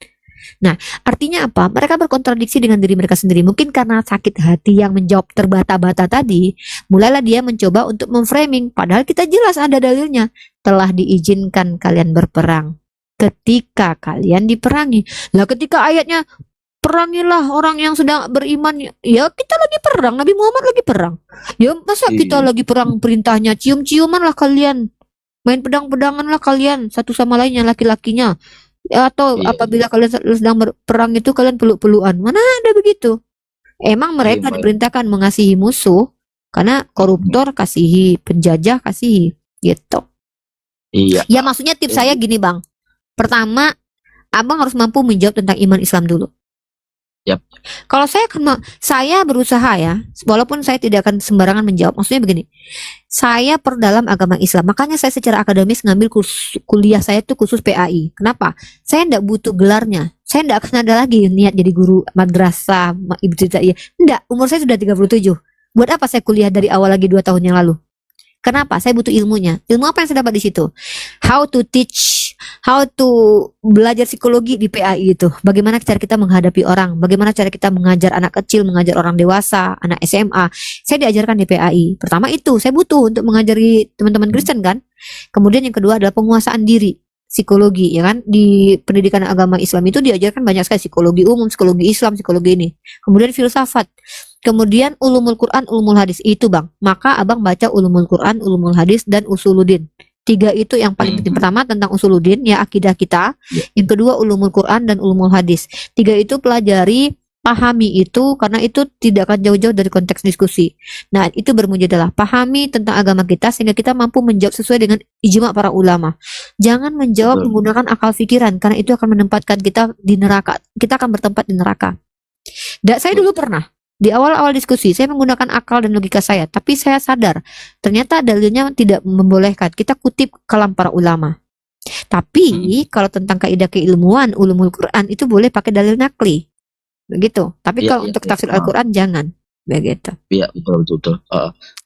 Nah, artinya apa? Mereka berkontradiksi dengan diri mereka sendiri. Mungkin karena sakit hati yang menjawab terbata-bata tadi, mulailah dia mencoba untuk memframing. Padahal kita jelas ada dalilnya. Telah diizinkan kalian berperang ketika kalian diperangi. Lah, ketika ayatnya perangilah orang yang sedang beriman, ya kita lagi perang, Nabi Muhammad lagi perang. Ya masa kita lagi perang, perintahnya cium-ciuman lah kalian, main pedang-pedangan lah kalian satu sama lainnya, laki-lakinya. Atau apabila kalian sedang berperang itu kalian peluk-pelukan. Mana ada begitu? Emang mereka diperintahkan mengasihi musuh, karena koruptor kasihi, penjajah kasihi, gitu. Iya. Ya maksudnya tips saya gini Bang. Pertama, Abang harus mampu menjawab tentang iman Islam dulu. Yap. Kalau saya berusaha ya, walaupun saya tidak akan sembarangan menjawab. Maksudnya begini, saya perdalam agama Islam. Makanya saya secara akademis ngambil kuliah saya itu khusus PAI. Kenapa? Saya tidak butuh gelarnya. Saya tidak akan ada lagi niat jadi guru madrasah, ibtidaiyah. Enggak, umur saya sudah 37. Buat apa saya kuliah dari awal lagi 2 tahun yang lalu? Kenapa? Saya butuh ilmunya. Ilmu apa yang saya dapat di situ? How to teach, how to belajar psikologi di PAI itu. Bagaimana cara kita menghadapi orang, bagaimana cara kita mengajar anak kecil, mengajar orang dewasa, anak SMA. Saya diajarkan di PAI. Pertama itu, saya butuh untuk mengajari teman-teman Kristen kan. Kemudian yang kedua adalah penguasaan diri, psikologi, ya kan? Di pendidikan agama Islam itu diajarkan banyak sekali, psikologi umum, psikologi Islam, psikologi ini. Kemudian filsafat. Kemudian ulumul Quran, ulumul hadis itu Bang. Maka Abang baca ulumul Quran, ulumul hadis dan usuluddin. 3 itu yang paling penting. Pertama tentang usuluddin, ya akidah kita. Yang kedua ulumul Quran dan ulumul hadis. 3 itu pelajari, pahami itu, karena itu tidak akan jauh-jauh dari konteks diskusi. Nah, itu bermujadalah. Pahami tentang agama kita sehingga kita mampu menjawab sesuai dengan ijma para ulama. Jangan menjawab menggunakan akal pikiran, karena itu akan menempatkan kita di neraka. Kita akan bertempat di neraka. Saya dulu pernah di awal-awal diskusi saya menggunakan akal dan logika saya, tapi saya sadar ternyata dalilnya tidak membolehkan. Kita kutip kalam para ulama. Tapi kalau tentang kaidah keilmuan, ulumul Quran itu boleh pakai dalil nakli. Begitu. Tapi kalau untuk tafsir Al-Quran jangan. Begitu. Iya, betul.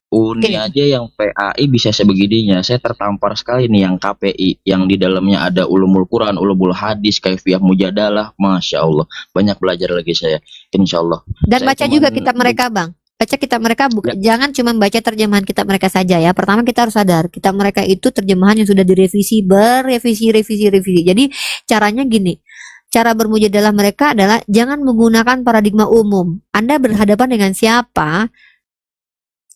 Uni aja yang PAI bisa sebegininya. Saya tertampar sekali nih yang KPI, yang di dalamnya ada ulumul Quran, ulumul hadis, kaifiyah mujadalah. Masya Allah, banyak belajar lagi saya, insya Allah. Dan baca juga kitab mereka Bang. Baca kitab mereka, jangan cuma baca terjemahan kitab mereka saja ya. Pertama kita harus sadar, kitab mereka itu terjemahan yang sudah direvisi, revisi. Jadi caranya gini, cara bermujadalah mereka adalah jangan menggunakan paradigma umum. Anda berhadapan dengan siapa?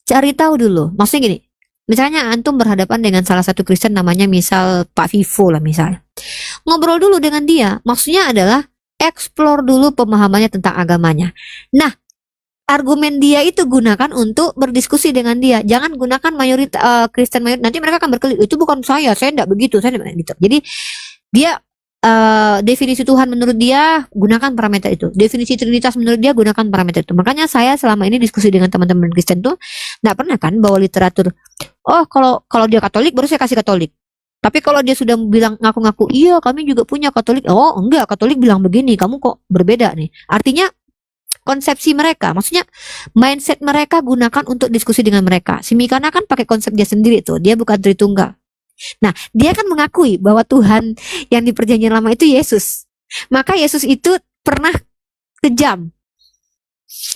Cari tahu dulu. Maksudnya gini, misalnya antum berhadapan dengan salah satu Kristen namanya misal Pak Vivo lah misalnya. Ngobrol dulu dengan dia. Maksudnya adalah explore dulu pemahamannya tentang agamanya. Nah, argumen dia itu gunakan untuk berdiskusi dengan dia. Jangan gunakan mayoritas Kristen mayoritas. Nanti mereka akan berkelit. Itu bukan saya tidak begitu, saya tidak gitu. Jadi dia definisi Tuhan menurut dia gunakan parameter itu, definisi Trinitas menurut dia gunakan parameter itu. Makanya saya selama ini diskusi dengan teman-teman Kristen tuh nggak pernah kan bawa literatur. Oh kalau dia Katolik baru saya kasih Katolik. Tapi kalau dia sudah bilang ngaku-ngaku iya kami juga punya Katolik, oh enggak Katolik bilang begini, kamu kok berbeda nih. Artinya konsepsi mereka, maksudnya mindset mereka gunakan untuk diskusi dengan mereka. Si Mikana kan pakai konsep dia sendiri tuh, dia bukan Tritunggal. Nah, dia kan mengakui bahwa Tuhan yang di perjanjian lama itu Yesus. Maka Yesus itu pernah kejam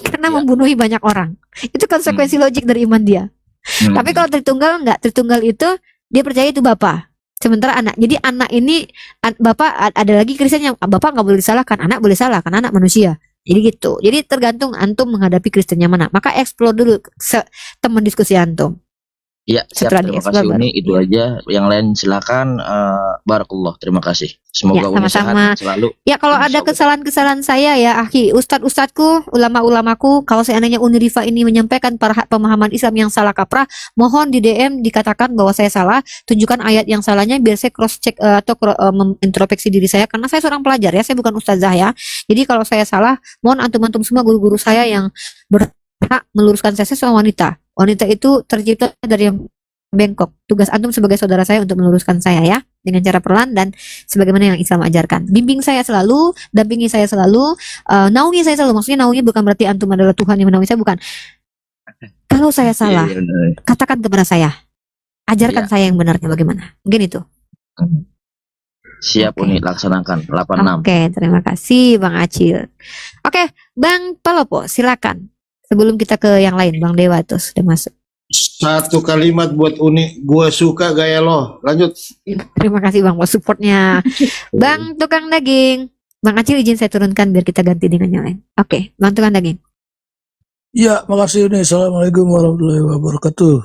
karena membunuhi banyak orang. Itu konsekuensi logik dari iman dia. Tapi kalau Tritunggal enggak, Tritunggal itu dia percaya itu Bapa. Sementara anak. Jadi anak ini Bapak, ada lagi Kristen yang Bapak nggak boleh disalahkan, anak boleh salah karena anak manusia. Jadi gitu. Jadi tergantung antum menghadapi Kristen yang mana. Maka explore dulu teman diskusi antum. Ya, siap. Terima kasih Uni. Itu aja. Yang lain silakan. Barakallah. Terima kasih. Semoga Uni sehat selalu. Ya, kalau ada kesalahan-kesalahan saya ya, akhi, ustadz-ustadzku, ulama-ulamaku, kalau seandainya Uni Rifa ini menyampaikan pemahaman Islam yang salah kaprah, mohon di DM dikatakan bahwa saya salah, tunjukkan ayat yang salahnya biar saya cross check atau introspeksi diri saya, karena saya seorang pelajar ya, saya bukan ustazah ya. Jadi kalau saya salah, mohon antum-antum semua guru-guru saya yang berhak meluruskan saya seorang wanita. Wanita itu tercipta dari yang bengkok. Tugas antum sebagai saudara saya untuk meluruskan saya ya. dengan cara perlahan dan sebagaimana yang Islam ajarkan. Bimbing saya selalu, dampingi saya selalu, naungi saya selalu. Maksudnya naungi bukan berarti antum adalah Tuhan yang menaungi saya, bukan. Kalau saya salah, Iya, benar. katakan kepada saya, ajarkan Iya. saya yang benarnya bagaimana. Mungkin itu. Siap Oke. Uni, laksanakan 86. Oke, terima kasih Bang Acil. Oke, Bang Palopo, silakan. Sebelum kita ke yang lain, Bang Dewa tuh sudah masuk. Satu kalimat buat Uni, gua suka gaya lo. Lanjut. Terima kasih Bang buat supportnya. Bang Tukang Daging, Bang Acil izin saya turunkan biar kita ganti dengan yang lain. Oke, Bang Tukang Daging. Ya, makasih nih. Assalamualaikum warahmatullahi wabarakatuh.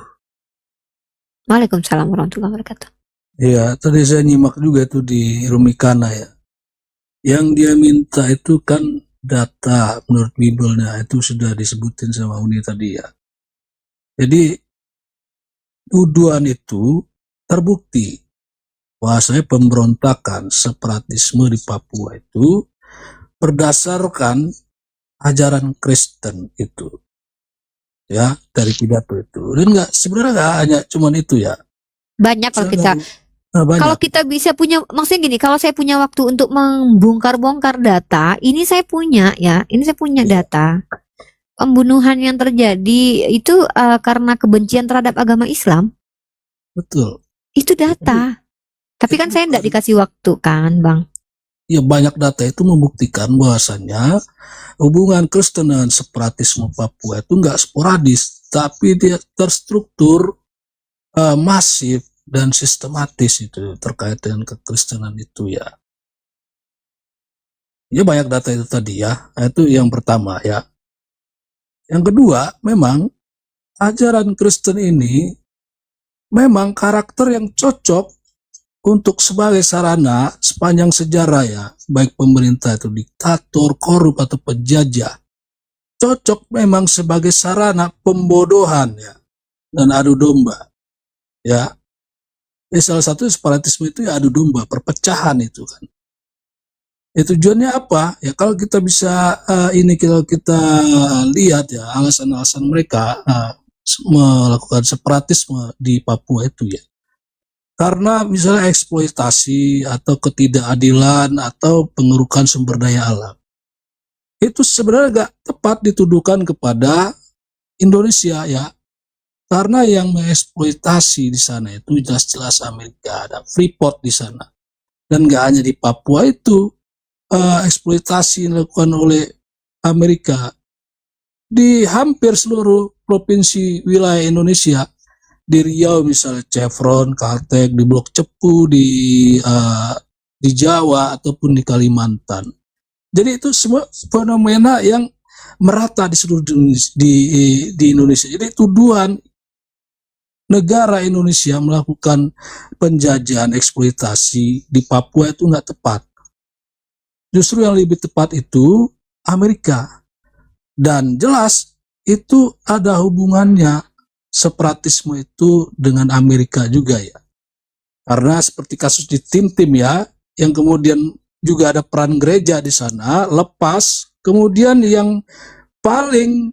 Waalaikumsalam warahmatullahi wabarakatuh. Ya, tadi saya nyimak juga tuh di Rumikana ya. Yang dia minta itu kan data menurut Bible-nya itu sudah disebutin sama Uni tadi ya. Jadi tuduhan itu terbukti bahwasanya pemberontakan separatisme di Papua itu berdasarkan ajaran Kristen itu. Ya, dari pidato itu. Dan sebenarnya nggak hanya cuman itu ya. Banyak kalau kita Banyak. kalau kita bisa punya, maksudnya gini, kalau saya punya waktu untuk membongkar-bongkar data, ini saya punya ya, ini saya punya data. Pembunuhan yang terjadi itu karena kebencian terhadap agama Islam. Betul. Itu data. Tapi kan saya enggak dikasih waktu kan, Bang. Ya, banyak data itu membuktikan bahwasanya hubungan Kristen dengan separatisme Papua itu enggak sporadis, tapi dia terstruktur, masif dan sistematis itu terkait dengan kekristenan itu ya. Ya, banyak data itu tadi ya. Itu yang pertama ya. Yang kedua, memang ajaran Kristen ini memang karakter yang cocok untuk sebagai sarana sepanjang sejarah ya, baik pemerintah itu diktator, korup atau penjajah, cocok memang sebagai sarana pembodohan ya dan adu domba ya. Salah satu separatisme itu ya adu domba, perpecahan itu kan. Tujuannya apa? Ya kalau kita bisa kalau kita lihat ya alasan-alasan mereka melakukan separatisme di Papua itu ya. Karena misalnya eksploitasi atau ketidakadilan atau pengerukan sumber daya alam. Itu sebenarnya gak tepat dituduhkan kepada Indonesia ya. Karena yang mengeksploitasi di sana itu jelas-jelas Amerika, ada Freeport di sana. Dan gak hanya di Papua itu, eksploitasi yang dilakukan oleh Amerika di hampir seluruh provinsi wilayah Indonesia. Di Riau misalnya Chevron, Caltech, di Blok Cepu, di Jawa ataupun di Kalimantan. Jadi itu semua fenomena yang merata di seluruh di Indonesia. Jadi tuduhan negara Indonesia melakukan penjajahan eksploitasi di Papua itu nggak tepat. Justru yang lebih tepat itu Amerika. Dan jelas itu ada hubungannya separatisme itu dengan Amerika juga ya. Karena seperti kasus di Tim-Tim ya, yang kemudian juga ada peran gereja di sana, lepas. Kemudian yang paling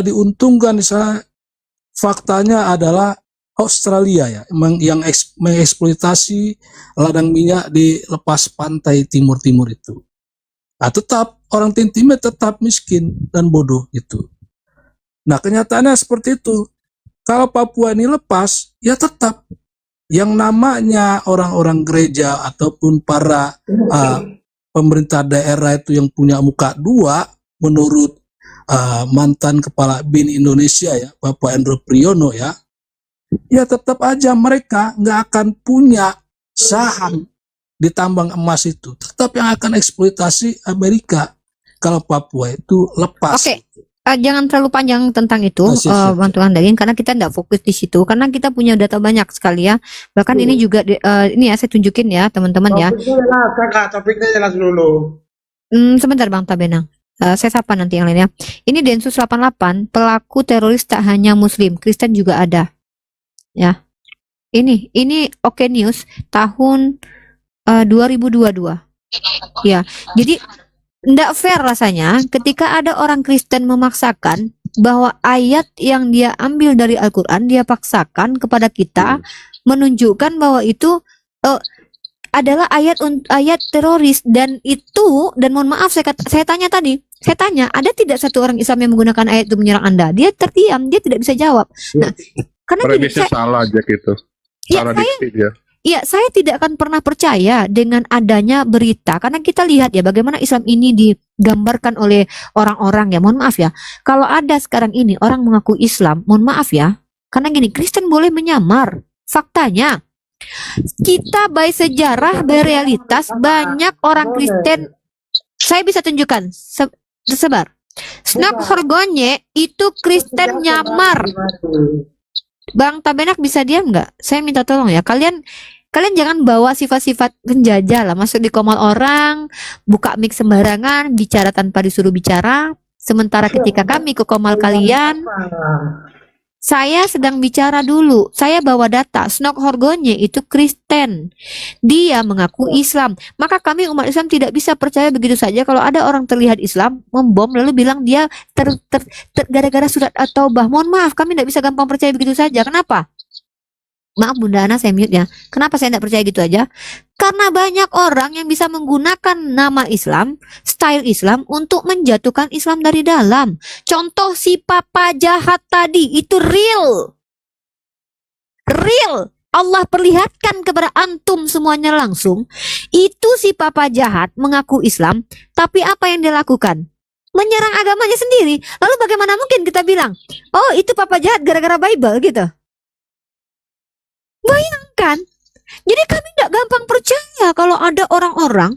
diuntungkan di sana faktanya adalah Australia ya, yang mengeksploitasi ladang minyak di lepas pantai timur-timur itu. Nah, tetap orang Tim-Timnya tetap miskin dan bodoh itu. Nah, kenyataannya seperti itu. Kalau Papua ini lepas, ya tetap yang namanya orang-orang gereja ataupun para pemerintah daerah itu yang punya muka dua, menurut mantan kepala BIN Indonesia ya, Bapak Endro Priyono ya, ya tetap aja mereka nggak akan punya saham di tambang emas itu. Tetap yang akan eksploitasi Amerika kalau Papua itu lepas. Oke. Jangan terlalu panjang tentang itu, siap. bantuan daging, karena kita tidak fokus di situ, karena kita punya data banyak sekali ya. Bahkan ini juga ini ya saya tunjukin ya teman-teman ya. Topiknya jelas dulu. Sebentar Bang Tabenang. Saya sapa nanti yang lainnya. Ini Densus 88, pelaku teroris tak hanya Muslim, Kristen juga ada. Ya. Ini Oke News tahun 2022. Ya. Jadi nggak fair rasanya ketika ada orang Kristen memaksakan bahwa ayat yang dia ambil dari Al-Quran dia paksakan kepada kita, menunjukkan bahwa itu adalah ayat teroris, dan mohon maaf saya tanya tadi, saya tanya ada tidak satu orang Islam yang menggunakan ayat itu menyerang Anda? Dia terdiam, dia tidak bisa jawab. Nah, karena gini, Premisnya salah aja gitu. ya, Salah saya dikti dia. ya, saya tidak akan pernah percaya dengan adanya berita, karena kita lihat ya bagaimana Islam ini digambarkan oleh orang-orang ya. Mohon maaf ya, kalau ada sekarang ini orang mengaku Islam, mohon maaf ya, karena gini, Kristen boleh menyamar. Faktanya kita by sejarah, by realitas, banyak orang Kristen. Saya bisa tunjukkan tersebar. Snap Horgonye itu Kristen nyamar. Bang Tabenak bisa diam nggak? Saya minta tolong ya. Kalian jangan bawa sifat-sifat penjajah lah, masuk di komal orang, buka mic sembarangan, bicara tanpa disuruh bicara. Sementara ketika kami ke komal kalian, saya sedang bicara dulu. Saya bawa data. Snok Horgonye itu Kristen. Dia mengaku Islam. Maka kami umat Islam tidak bisa percaya begitu saja kalau ada orang terlihat Islam membom lalu bilang dia gara-gara surat At-Taubah. Mohon maaf, kami tidak bisa gampang percaya begitu saja. Kenapa? Maaf Bunda Ana, saya mute ya. Kenapa saya tidak percaya gitu aja? Karena banyak orang yang bisa menggunakan nama Islam, style Islam untuk menjatuhkan Islam dari dalam. Contoh si papa jahat tadi itu real. Real. Allah perlihatkan kepada antum semuanya langsung. Itu si papa jahat mengaku Islam, tapi apa yang dia lakukan? Menyerang agamanya sendiri. Lalu bagaimana mungkin kita bilang, oh itu papa jahat gara-gara Bible gitu? Bayangkan. Jadi kami tidak gampang percaya kalau ada orang-orang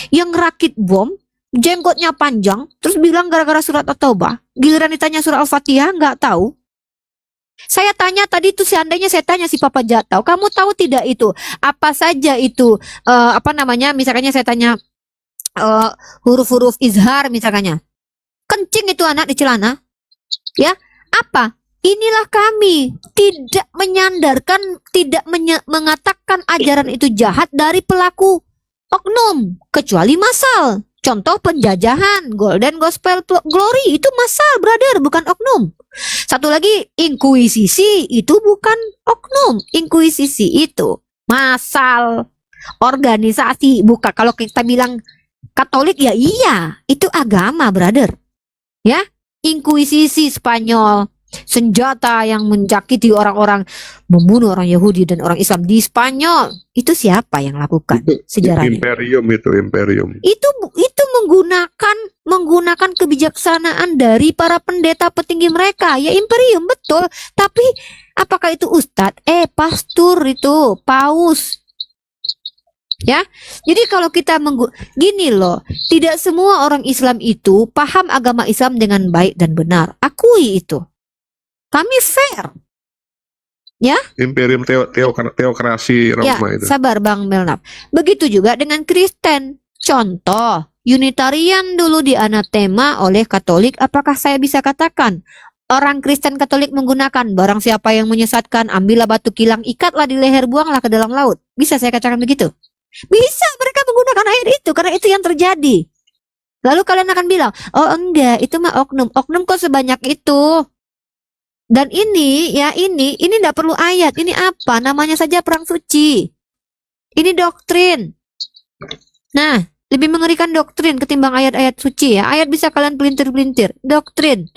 yang rakit bom, jenggotnya panjang, terus bilang gara-gara surat At-Taubah. Giliran ditanya surah Al-Fatihah, nggak tahu. Saya tanya tadi itu, seandainya saya tanya si Papa Jatau, kamu tahu tidak itu apa saja itu misalnya saya tanya huruf-huruf izhar misalnya. Kencing itu anak di celana. Ya, apa? Inilah kami tidak menyandarkan, tidak mengatakan ajaran itu jahat dari pelaku oknum, kecuali massal. Contoh penjajahan, Golden Gospel Glory itu massal, brother, bukan oknum. Satu lagi, inkuisisi itu bukan oknum, inkuisisi itu massal, organisasi, bukan. Kalau kita bilang Katolik ya iya, itu agama, brother. Ya, inkuisisi Spanyol. Senjata yang menjakiti orang-orang, membunuh orang Yahudi dan orang Islam di Spanyol, itu siapa yang lakukan? Sejarahnya Imperium. Itu menggunakan kebijaksanaan dari para pendeta petinggi mereka, ya imperium, betul. Tapi apakah itu ustadz? Pastor itu, paus. Ya, jadi kalau kita gini loh, tidak semua orang Islam itu paham agama Islam dengan baik dan benar. Akui itu. Kami fair. Ya? Imperium teokrasi Roma ya, itu. Sabar Bang Melnap. Begitu juga dengan Kristen. Contoh, Unitarian dulu dianatema oleh Katolik. Apakah saya bisa katakan orang Kristen Katolik menggunakan barang siapa yang menyesatkan, ambillah batu kilang, ikatlah di leher, buanglah ke dalam laut? Bisa saya katakan begitu? Bisa, mereka menggunakan ayat itu karena itu yang terjadi. Lalu kalian akan bilang, oh enggak, itu mah oknum. Oknum kok sebanyak itu? Dan ini tidak perlu ayat. Ini apa? Namanya saja perang suci. Ini doktrin. Nah, lebih mengerikan doktrin ketimbang ayat-ayat suci ya. Ayat bisa kalian pelintir-pelintir. Doktrin.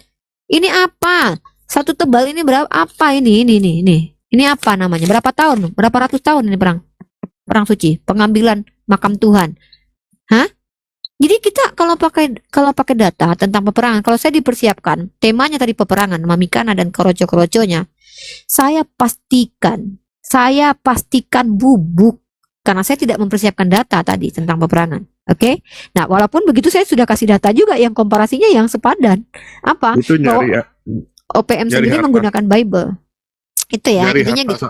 Ini apa? Satu tebal ini berapa? Apa ini? Ini apa namanya? Berapa tahun? Berapa ratus tahun ini perang? Perang suci, pengambilan makam Tuhan. Hah? Jadi kita kalau pakai data tentang peperangan, kalau saya dipersiapkan temanya tadi peperangan, Mamikana dan kroco-kroconya, saya pastikan bubuk karena saya tidak mempersiapkan data tadi tentang peperangan. Oke? Nah, walaupun begitu saya sudah kasih data juga yang komparasinya yang sepadan. Apa? Itu nyari ya. OPM sendiri menggunakan Bible. Itu ya, intinya gitu.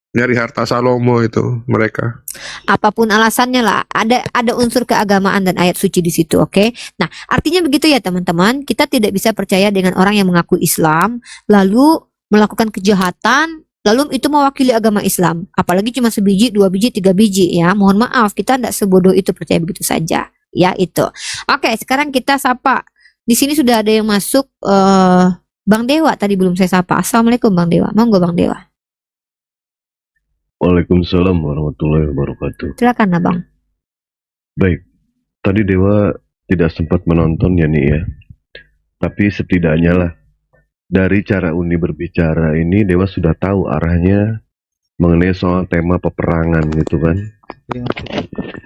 Nyari harta Salomo itu mereka. Apapun alasannya lah, ada unsur keagamaan dan ayat suci di situ, oke? Nah, artinya begitu ya teman-teman, kita tidak bisa percaya dengan orang yang mengaku Islam lalu melakukan kejahatan, lalu itu mewakili agama Islam, apalagi cuma sebiji, 2 biji, 3 biji ya. Mohon maaf, kita tidak sebodoh itu percaya begitu saja, ya itu. Oke, sekarang kita sapa. Di sini sudah ada yang masuk. Bang Dewa tadi belum saya sapa. Assalamualaikum Bang Dewa. Monggo Bang Dewa. Waalaikumsalam warahmatullahi wabarakatuh. Silakan Abang. Baik, tadi Dewa tidak sempat menonton ya nih ya. Tapi setidaknya lah dari cara Uni berbicara ini Dewa sudah tahu arahnya mengenai soal tema peperangan gitu kan.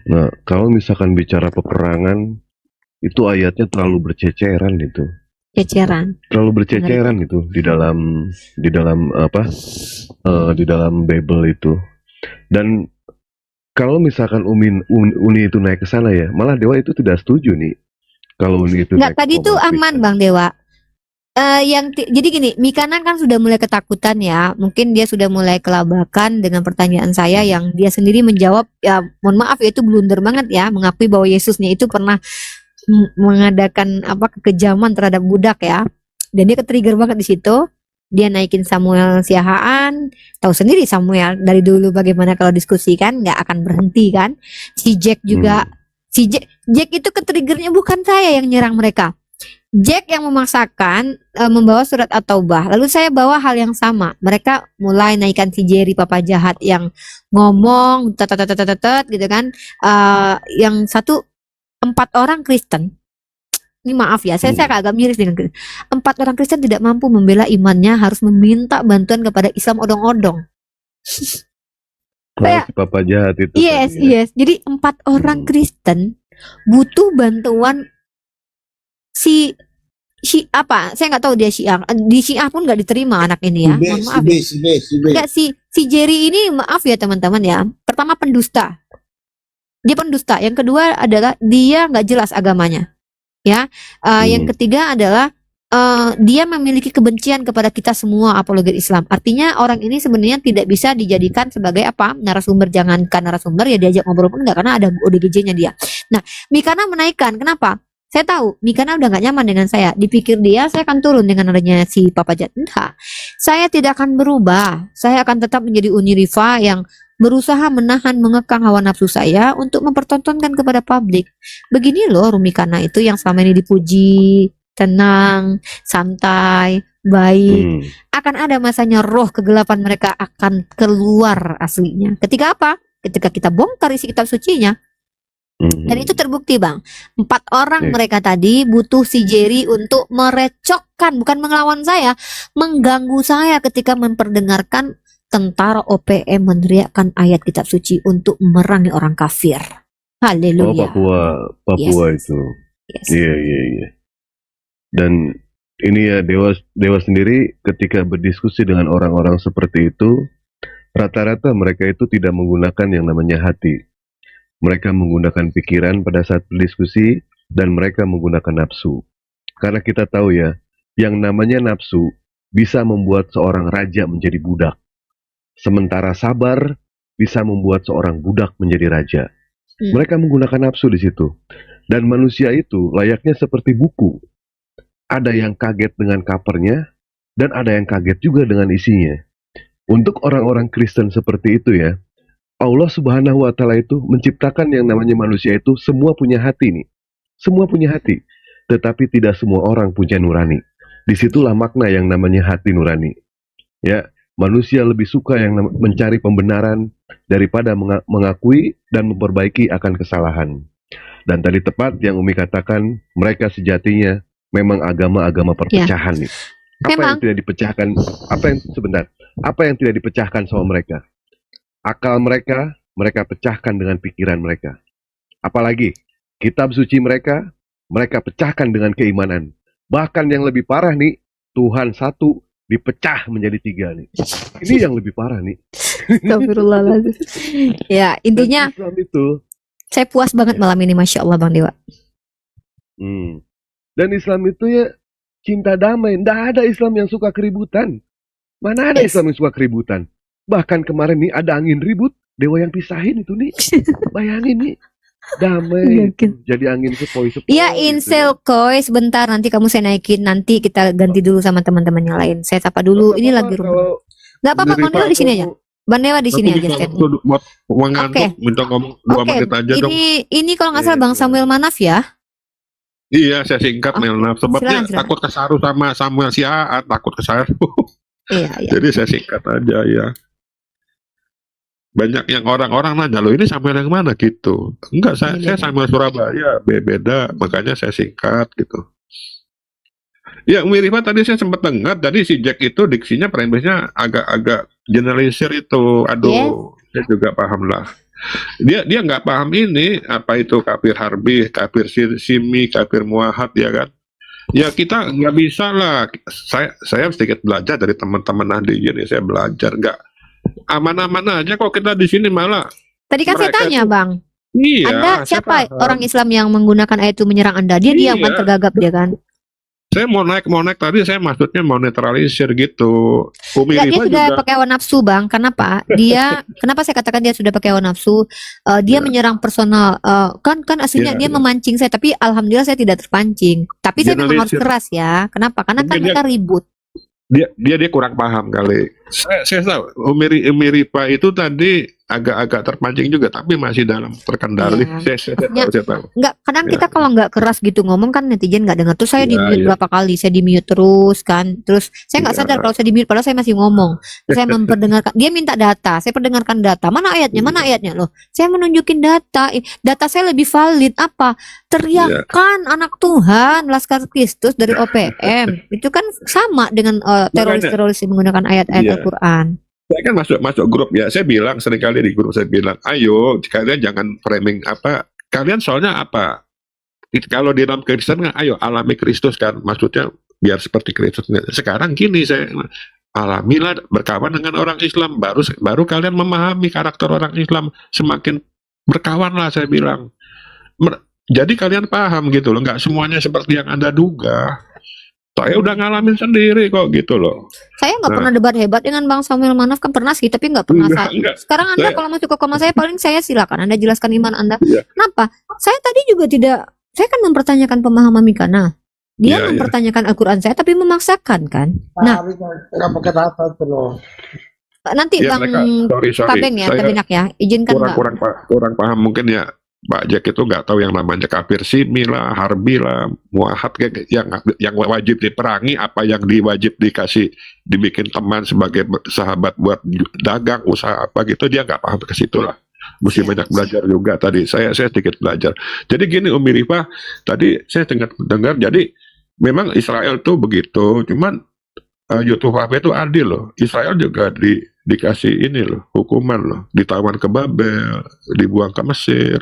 Nah, kalau misalkan bicara peperangan itu ayatnya terlalu berceceran gitu. Ceceran. Terlalu berceceran gitu di dalam di dalam Bible itu. Dan kalau misalkan Uni itu naik ke sana ya, malah Dewa itu tidak setuju nih. Kalau Uni itu Nggak, naik ke tadi tuh Komafis. aman Bang Dewa. Jadi gini, Mikana kan sudah mulai ketakutan ya. Mungkin dia sudah mulai kelabakan dengan pertanyaan saya yang dia sendiri menjawab ya, mohon maaf ya, itu blunder banget ya, mengakui bahwa Yesusnya itu pernah mengadakan kekejaman terhadap budak ya. Dan dia ke-trigger banget di situ. Dia naikin Samuel Siahaan, tahu sendiri Samuel dari dulu bagaimana kalau diskusi kan nggak akan berhenti kan. Si Jack juga, si Jack itu ke-triggernya bukan saya yang nyerang mereka. Jack yang memaksakan membawa surat At-Taubah. Lalu saya bawa hal yang sama. Mereka mulai naikkan si Jerry papa jahat yang ngomong gitu kan. Yang satu 4 orang Kristen. Ini maaf ya, saya agak miris dengan Kristen. 4 orang Kristen tidak mampu membela imannya, harus meminta bantuan kepada Islam odong-odong. Kalau si Papa jahat itu Yes, tadi ya. yes. Jadi 4 orang Kristen butuh bantuan si apa? Saya nggak tahu dia Syiah. Di Syiah pun nggak diterima anak ini ya. Mohon maaf ya. Enggak, si Jerry ini maaf ya teman-teman ya. Pertama pendusta. Dia pendusta. Yang kedua adalah dia nggak jelas agamanya. Ya. Yang ketiga adalah dia memiliki kebencian kepada kita semua apologet Islam. Artinya orang ini sebenarnya tidak bisa dijadikan sebagai narasumber. Jangankan narasumber ya, diajak ngobrol pun enggak, karena ada ODGJ-nya dia. Nah, Mikana menaikkan. Kenapa? Saya tahu Mikana udah nggak nyaman dengan saya. Dipikir dia saya akan turun dengan adanya si Papa Jat. Enggak. Saya tidak akan berubah. Saya akan tetap menjadi Uni Rifa yang berusaha menahan, mengekang hawa nafsu saya untuk mempertontonkan kepada publik. Begini loh Rumikana itu yang selama ini dipuji, tenang, santai, baik. Akan ada masanya roh kegelapan mereka akan keluar aslinya. Ketika apa? Ketika kita bongkar isi kitab sucinya. Dan itu terbukti Bang. 4 orang mereka tadi butuh si Jerry untuk merecokkan, bukan melawan saya, mengganggu saya ketika memperdengarkan tentara OPM meneriakkan ayat kitab suci untuk memerangi orang kafir. Haleluya. Papua itu. Iya. Dan ini ya Dewa sendiri ketika berdiskusi dengan orang-orang seperti itu, rata-rata mereka itu tidak menggunakan yang namanya hati. Mereka menggunakan pikiran pada saat berdiskusi dan mereka menggunakan nafsu. Karena kita tahu ya, yang namanya nafsu bisa membuat seorang raja menjadi budak. Sementara sabar bisa membuat seorang budak menjadi raja. Mereka menggunakan nafsu di situ. Dan manusia itu layaknya seperti buku. Ada yang kaget dengan covernya, dan ada yang kaget juga dengan isinya. Untuk orang-orang Kristen seperti itu ya, Allah Subhanahu wa Ta'ala itu menciptakan yang namanya manusia itu semua punya hati nih. Semua punya hati. Tetapi tidak semua orang punya nurani. Disitulah makna yang namanya hati nurani. Ya, manusia lebih suka yang mencari pembenaran daripada mengakui dan memperbaiki akan kesalahan. Dan tadi tepat yang Umi katakan, mereka sejatinya memang agama-agama perpecahan nih. Apa yang tidak dipecahkan? Apa yang tidak dipecahkan sama mereka? Akal mereka pecahkan dengan pikiran mereka. Apalagi kitab suci mereka pecahkan dengan keimanan. Bahkan yang lebih parah nih, Tuhan satu dipecah menjadi 3 nih. Ini yang lebih parah nih. Astagfirullahaladzim. Ya, intinya Islam itu, saya puas banget malam ini, Masya Allah Bang Dewa. Dan Islam itu ya cinta damai. Nggak ada Islam yang suka keributan. Mana ada Islam yang suka keributan? Bahkan kemarin nih ada angin ribut, Dewa yang pisahin itu nih. Bayangin nih, damai. Jadi angin sepoi-sepoi. Iya, Insel Koy, sebentar nanti kamu saya naikin, nanti kita ganti dulu sama teman-teman yang lain. Saya sapa dulu. Ini lagi rumah. Enggak apa-apa, Bang Dewa di sini aja. Bang Dewa di sini aja. Oke. Minta ngomong 2 menit aja dong. Ini kalau nggak salah Bang Samuel Manaf ya. Iya, saya singkat Melnaf. Sebabnya takut kesaru sama Samuel Siahaan, takut kesaru. Iya. Jadi saya singkat aja ya. Banyak yang orang-orang nanya, loh ini Samuel yang mana gitu. Enggak, saya Samuel Surabaya, beda, makanya saya singkat gitu. Ya, Umi Rifat tadi saya sempat dengar, tadi si Jack itu diksinya premisnya agak-agak generalisir itu. Aduh, saya juga paham lah. Dia nggak paham ini, apa itu kafir harbi, kafir simi, kafir muahad, ya kan. Ya kita nggak bisa lah. Saya sedikit belajar dari teman-teman Nahdliyin ini, saya belajar nggak aman-aman aja kok kita di sini malah. Tadi kan saya tanya, Bang. Iya. Anda siapa orang Islam yang menggunakan ayat itu menyerang Anda? Dia diam kan, tergagap dia kan. Saya mau naik tadi, saya maksudnya mau netralisir gitu. Umi Ya, dia Rifat sudah juga pakai hawa nafsu, Bang. Kenapa? Kenapa saya katakan dia sudah pakai hawa nafsu? Dia menyerang personal. Kan aslinya dia memancing saya, tapi alhamdulillah saya tidak terpancing. Tapi saya memang harus keras ya. Kenapa? Karena kan kita ribut. Dia kurang paham kali. Saya tahu Umi Rifat itu tadi agak terpancing juga, tapi masih dalam terkendali. Saya tahu. Enggak, kadang kita kalau nggak keras gitu ngomong kan netizen nggak dengar. Terus saya di-mute berapa kali, saya di-mute terus kan. Terus saya nggak sadar kalau saya di-mute, padahal saya masih ngomong. Terus saya memperdengarkan, dia minta data, saya perdengarkan data. Mana ayatnya loh? Saya menunjukin data saya lebih valid. Apa? Teriakan anak Tuhan, Laskar Kristus dari OPM. Itu kan sama dengan teroris-teroris yang menggunakan ayat-ayat Al-Quran. Saya kan masuk grup ya, saya bilang seringkali di grup, saya bilang, ayo kalian jangan framing kalian soalnya apa, kalau di dalam Kristen kan ayo alami Kristus kan, maksudnya biar seperti Kristus. Sekarang gini, saya alamilah berkawan dengan orang Islam, baru kalian memahami karakter orang Islam, semakin berkawan lah saya bilang. Jadi kalian paham gitu loh, nggak semuanya seperti yang Anda duga. Saya udah ngalamin sendiri kok gitu loh. Saya nggak pernah debat hebat dengan Bang Samuel Manaf, kan pernah sih, tapi nggak pernah Sekarang Anda kalau masuk ke koma saya, paling saya silakan Anda jelaskan iman Anda. Kenapa? Saya tadi juga saya kan mempertanyakan pemahaman Mikana. Dia mempertanyakan Al-Quran saya, tapi memaksakan kan. Nah, nggak pakai data itu loh. Nanti Bang Kabeng ya, Kabenak ya, izinkan kurang paham mungkin ya. Pak Jack itu nggak tahu yang namanya kafir simi lah, harbi lah, muahad yang wajib diperangi, apa yang diwajib dibikin teman sebagai sahabat buat dagang usaha apa gitu, dia nggak paham ke situ lah. Mesti banyak belajar juga tadi. Saya sedikit belajar. Jadi gini Umi Rifat, tadi saya dengar jadi memang Israel tuh begitu, cuman YouTube itu adil loh. Israel juga dikasih ini loh, hukuman loh, ditawan ke Babel, dibuang ke Mesir.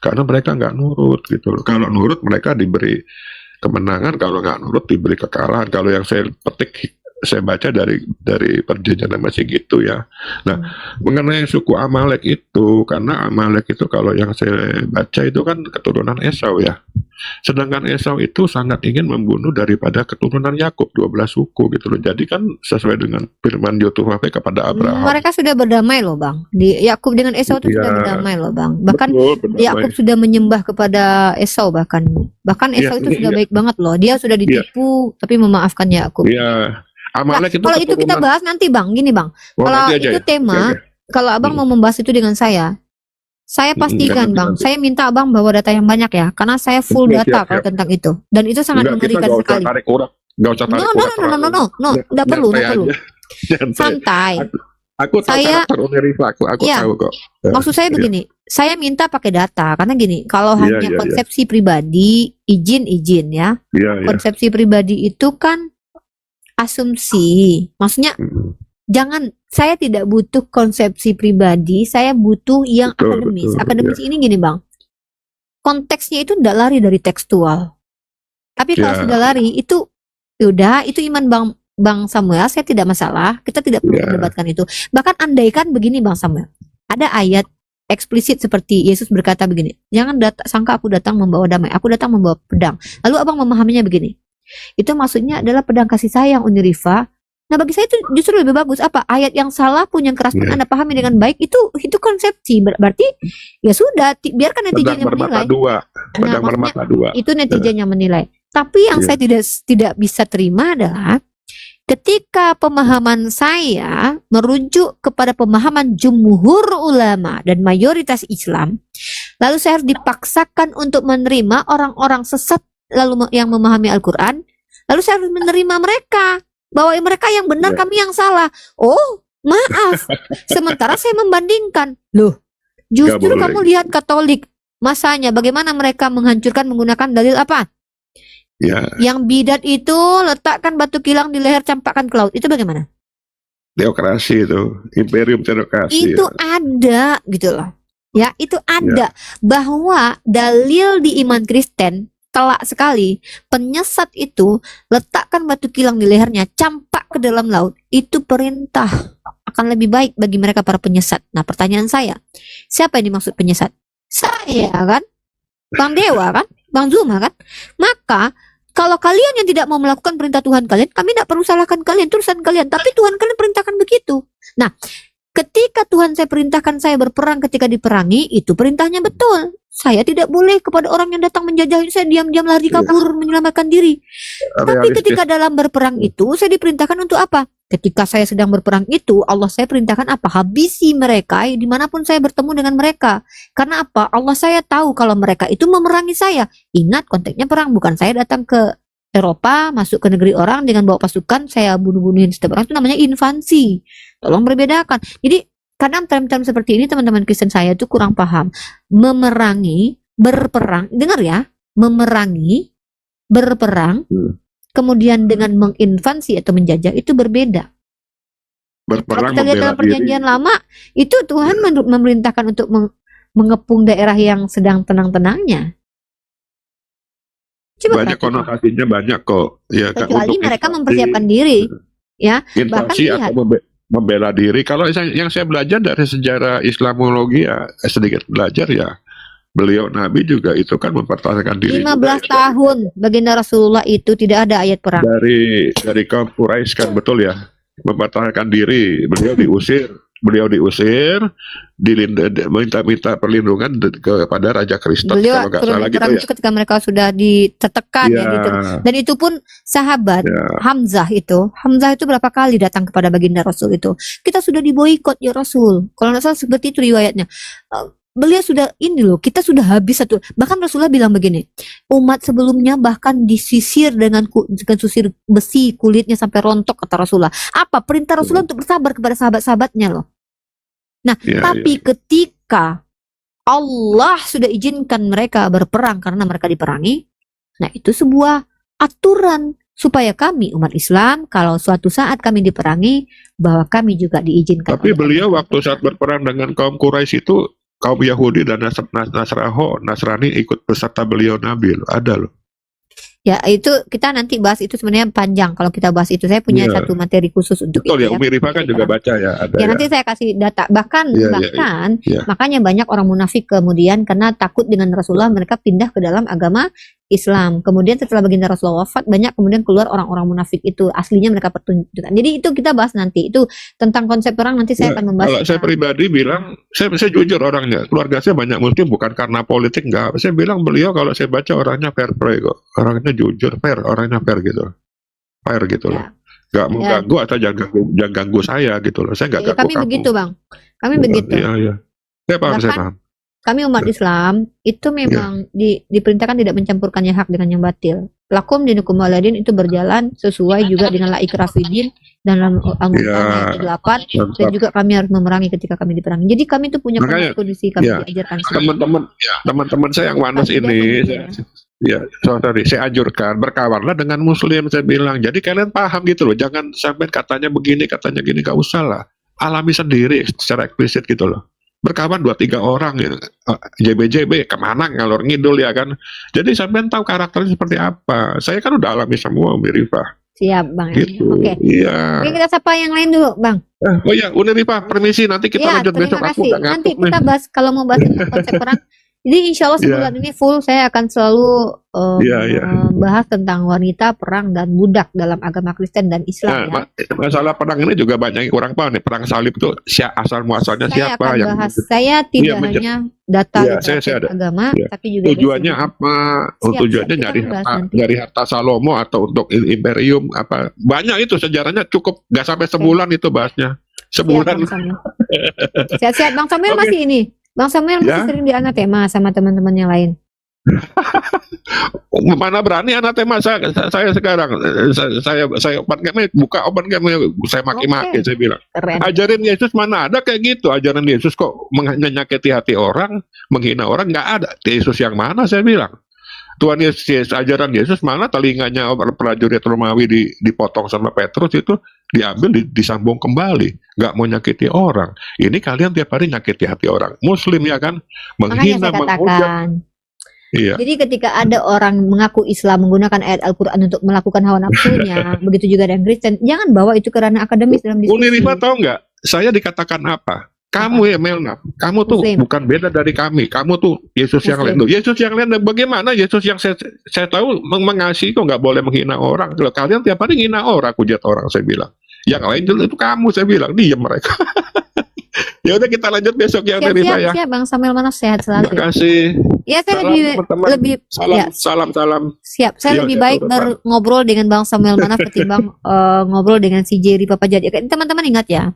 Karena mereka nggak nurut gitu loh. Kalau nurut mereka diberi kemenangan, kalau nggak nurut diberi kekalahan. Kalau yang saya baca dari perjanjian masih gitu ya. Nah, mengenai suku Amalek itu, karena Amalek itu kalau yang saya baca itu kan keturunan Esau ya. Sedangkan Esau itu sangat ingin membunuh daripada keturunan Yakub, 12 suku gitu loh. Jadi kan sesuai dengan firman Yotuhafe kepada Abraham. Mereka sudah berdamai loh Bang. Yakub dengan Esau itu sudah berdamai loh Bang. Bahkan Yakub sudah menyembah kepada Esau bahkan Esau itu sudah baik banget loh. Dia sudah ditipu tapi memaafkan Yakub. Iya. Amalek kalau itu kita bahas nanti Bang. Gini Bang. Kalau itu tema, kalau Abang mau membahas itu dengan saya pastikan Bang, saya minta Abang bawa data yang banyak ya, karena saya full data kalau tentang itu, dan itu sangat mengerikan sekali. Nggak usah tarik urat. No, nggak perlu. Santai. Aku tahu karakter Umi Rifat, aku tahu kok. Maksud saya begini, saya minta pakai data, karena gini, kalau hanya konsepsi pribadi, izin ya. Konsepsi pribadi itu kan asumsi, maksudnya saya tidak butuh konsepsi pribadi, saya butuh yang akademis. Akademis ini gini Bang, konteksnya itu tidak lari dari tekstual. Tapi kalau sudah lari itu, udah itu iman Bang Samuel, saya tidak masalah. Kita tidak perlu mendebatkan itu. Bahkan andaikan begini Bang Samuel, ada ayat eksplisit seperti Yesus berkata begini, jangan sangka aku datang membawa damai, aku datang membawa pedang. Lalu Abang memahaminya begini, itu maksudnya adalah pedang kasih sayang Uni Rifa. Nah bagi saya itu justru lebih bagus. Apa ayat yang salah pun yang keras pun Anda pahami dengan baik, itu konsepsi. Berarti ya sudah, biarkan netizen yang menilai. Itu netizen yang menilai. Tapi yang saya tidak bisa terima adalah ketika pemahaman saya merujuk kepada pemahaman jumhur ulama dan mayoritas Islam, lalu saya harus dipaksakan untuk menerima orang-orang sesat lalu yang memahami Al-Quran, lalu saya harus menerima mereka bahwa mereka yang benar, kami yang salah. Oh, Maaf. Sementara saya membandingkan. Loh, Nggak justru boleh. kamu lihat Katolik. Masanya bagaimana mereka menghancurkan menggunakan dalil apa? Ya, Yang bidat itu letakkan batu kilang di leher, campakkan ke laut. Itu bagaimana? teokrasi itu, imperium teokrasi. Itu ada gitu loh. Ya, itu ada. Bahwa dalil di iman Kristen telak sekali. Penyesat itu letakkan batu kilang di lehernya, campak ke dalam laut. Itu perintah. Akan lebih baik bagi mereka para penyesat. Nah, pertanyaan saya, siapa yang dimaksud penyesat? Saya kan? Bang Dewa kan? Bang Zuma kan? Maka kalau kalian yang tidak mau melakukan perintah Tuhan kalian, kami tidak perlu salahkan kalian, itu urusan kalian. Tapi Tuhan kalian perintahkan begitu. Nah, ketika Tuhan saya perintahkan saya berperang ketika diperangi, itu perintahnya betul. Saya tidak boleh kepada orang yang datang menjajah, saya diam-diam lari kabur menyelamatkan diri. Tapi Realistis. ketika dalam berperang itu, saya diperintahkan untuk apa? Ketika saya sedang berperang itu, Allah saya perintahkan apa? Habisi mereka dimanapun saya bertemu dengan mereka. Karena apa? Allah saya tahu kalau mereka itu memerangi saya. Ingat konteksnya perang, bukan saya datang ke Eropa, masuk ke negeri orang dengan bawa pasukan, saya bunuh-bunuhin setiap orang, itu namanya invasi. Tolong berbedakan. Jadi kadang term-term seperti ini teman-teman Kristen saya tuh kurang paham. Memerangi, berperang, dengar ya, memerangi, berperang, kemudian dengan menginvasi atau menjajah itu berbeda. Kalau Berperang kita lihat membela dalam perjanjian diri. lama, itu Tuhan memerintahkan untuk mengepung daerah yang sedang tenang-tenangnya. Coba Banyak perhatikan. konotasinya banyak kok. Ya, Kak, Kecuali untuk mereka invasi, mempersiapkan diri, ya. Bahkan invasi lihat, atau membela diri. Kalau yang saya belajar dari sejarah Islamologi ya, sedikit belajar ya, beliau Nabi juga itu kan mempertahankan diri 15 juga ya. tahun baginda Rasulullah itu tidak ada ayat perang. Dari kaum Quraisy kan, betul ya, mempertahankan diri. Beliau diusir, minta perlindungan kepada Raja Kristen Beliau kalau nggak turun salah gitu perang ya. itu ketika mereka sudah ditekan ya gitu. Dan itu pun sahabat Hamzah itu berapa kali datang kepada baginda Rasul itu. Kita sudah diboikot ya Rasul. Kalau nggak salah seperti itu riwayatnya. Beliau sudah ini loh, kita sudah habis satu. Bahkan Rasulullah bilang begini, umat sebelumnya bahkan disisir dengan susir besi kulitnya sampai rontok, kata Rasulullah. Apa perintah Rasulullah untuk bersabar kepada sahabat-sahabatnya loh. Nah, tapi ketika Allah sudah izinkan mereka berperang karena mereka diperangi, nah itu sebuah aturan supaya kami umat Islam kalau suatu saat kami diperangi bahwa kami juga diizinkan. Tapi beliau waktu saat berperang dengan kaum Quraisy itu, kaum Yahudi dan Nasrani ikut beserta beliau Nabi loh, ada loh. Ya itu kita nanti bahas, itu sebenarnya panjang kalau kita bahas itu. Saya punya satu materi khusus untuk Betul itu ya, Umi Rifa kan juga baca ya, ada ya. Nanti saya kasih data, bahkan Ya. makanya banyak orang munafik kemudian karena takut dengan Rasulullah mereka pindah ke dalam agama Islam. Kemudian setelah baginda Rasulullah wafat, banyak kemudian keluar orang-orang munafik itu, aslinya mereka pertunjukkan. Jadi itu kita bahas nanti, itu tentang konsep perang nanti saya akan membahas. Kalau saya pribadi bilang, saya jujur orangnya, keluarga saya banyak muslim bukan karena politik, enggak. Saya bilang beliau kalau saya baca orangnya fair play kok, orangnya jujur, orangnya fair gitu, fair gitu loh. Nggak mengganggu atau jangan ganggu saya gitu loh. Saya nggak ganggu kami kamu. begitu bang, kami begitu. Iya. Saya paham. Kami umat Islam itu memang diperintahkan tidak mencampurkan yang hak dengan yang batil. Lakum dinukum waladin itu berjalan sesuai juga dengan laik rafidin dan Al-Quran ayat 8, dan juga kami harus memerangi ketika kami diperangi. Jadi kami itu punya kondisi kami diajarkan. Teman-teman saya yang wanas ini, saya anjurkan berkawanlah dengan muslim, saya bilang. Jadi kalian paham gitu loh, jangan sampai katanya begini, katanya gini, gak usah lah. Alami sendiri secara eksplisit gitu loh. Berkawan 2-3 orang ya. JB kemana ngalor ngidul ya kan. Jadi sampean tahu karakternya seperti apa. Saya kan udah alami semua, Umi Rifa. Siap bang. Gitu. Oke. Iya. Oke, kita sapa yang lain dulu bang. Oh iya, Umi Rifa, permisi, nanti kita lanjut besok. Aku udah ngantuk nanti kita bahas kalau mau bahas tentang konsep perang. Jadi insya Allah sebulan ini full saya akan selalu bahas tentang wanita, perang, dan budak dalam agama Kristen dan Islam. Masalah perang ini juga banyak yang kurang paham nih. Perang salib itu asal muasalnya Saya siapa? akan bahas. Saya tidak hanya data agama, tapi juga tujuannya apa? Tujuannya nyari harta Salomo atau untuk imperium apa? Banyak itu sejarahnya, cukup nggak sampai sebulan itu bahasnya. Sebulan. Sehat-sehat Bang Samuel masih ini. Bang Samuel masih sering diangkat tema sama teman-teman yang lain. Mana berani anak tema saya sekarang saya open game buka open game saya maki-maki saya bilang Keren. ajarin Yesus mana ada kayak gitu ajaran Yesus kok menyakiti hati orang menghina orang nggak ada Yesus yang mana saya bilang Tuhan Yesus ajaran Yesus mana telinganya prajurit Romawi dipotong sama Petrus itu diambil disambung kembali nggak mau nyakiti orang ini kalian tiap hari nyakiti hati orang Muslim ya kan Makanya menghina saya menghujat katakan. iya. Jadi ketika ada orang mengaku Islam menggunakan ayat Al-Quran untuk melakukan hawa nafsunya, begitu juga dengan Kristen, jangan bawa itu ke ranah akademis dalam Uni diskusi. Rifa tahu nggak? Saya dikatakan apa? Kamu ya Melna, kamu tuh Muslim. bukan beda dari kami. Kamu tuh Yesus yang lain. Muslim. Loh, Yesus yang lain bagaimana? Yesus yang saya tahu mengasihi kok nggak boleh menghina orang. Loh, kalian tiap hari menghina orang, hujat orang saya bilang. Yang lain itu kamu saya bilang, diam mereka. Ya udah kita lanjut besok ya dari Siap, saya. siap, Bang Samuel Manaf, sehat Terima selalu. kasih. Ya, saya Salam teman-teman. lebih Salam, ya, salam. siap. Saya Iya, lebih ya, baik Tuhan. ngobrol dengan Bang Samuel Manaf ketimbang ngobrol dengan si Jerry Papa Jahat. Ya, teman-teman ingat ya,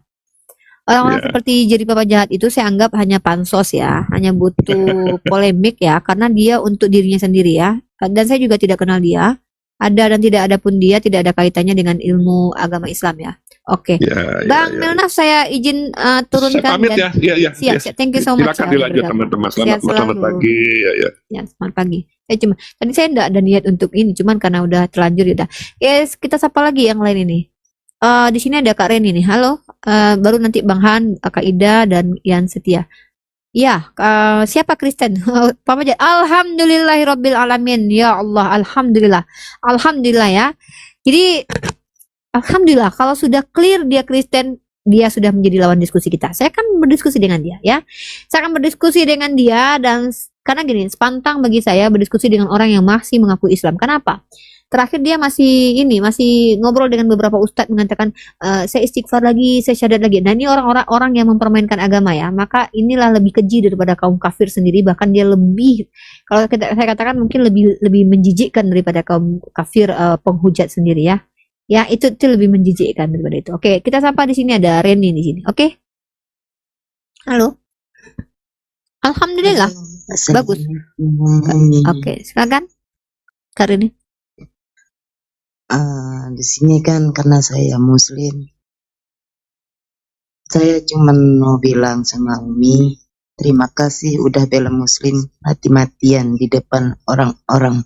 orang-orang Ya. seperti Jerry Papa Jahat itu saya anggap hanya pansos ya, hanya butuh polemik ya, karena dia untuk dirinya sendiri ya. Dan saya juga tidak kenal dia. Ada dan tidak ada pun dia tidak ada kaitannya dengan ilmu agama Islam ya. Oke, Ya, Bang ya. Melnaf saya izin Saya turunkan pamit dan ya. Iya, siap, siap. Thank you so much Silakan ya udah dilanjut bergabung. teman-teman. Sehat Selamat selalu. pagi. Ya. Ya, selamat pagi. Tadi saya enggak ada niat untuk ini, cuman karena udah terlanjur ya udah. Yes, kita sapa lagi yang lain ini. Di sini ada Kak Reni nih. Halo. Baru nanti Bang Han, Kak Ida dan Ian Setia. Ya, siapa Kristen? Papa aja. Alhamdulillahirabbil alamin. Ya Allah, alhamdulillah. Alhamdulillah ya. Jadi alhamdulillah kalau sudah clear dia Kristen, dia sudah menjadi lawan diskusi kita. Saya akan berdiskusi dengan dia ya. Saya akan berdiskusi dengan dia dan karena gini, sepantang bagi saya berdiskusi dengan orang yang masih mengaku Islam. Kenapa? Terakhir dia masih ngobrol dengan beberapa ustadz mengatakan saya istighfar lagi, saya syahadat lagi. Nah, ini orang yang mempermainkan agama ya. Maka inilah lebih keji daripada kaum kafir sendiri, bahkan dia lebih kalau saya katakan mungkin lebih menjijikkan daripada kaum kafir penghujat sendiri ya. Ya, itu lebih menjijikkan daripada itu. Oke, kita sapa di sini ada Reni di sini. Oke. Halo. Alhamdulillah. Bagus. Oke, silakan. Kak Reni. Di sini kan karena saya Muslim, saya cuma mau bilang sama Umi, terima kasih udah bela Muslim mati-matian di depan orang-orang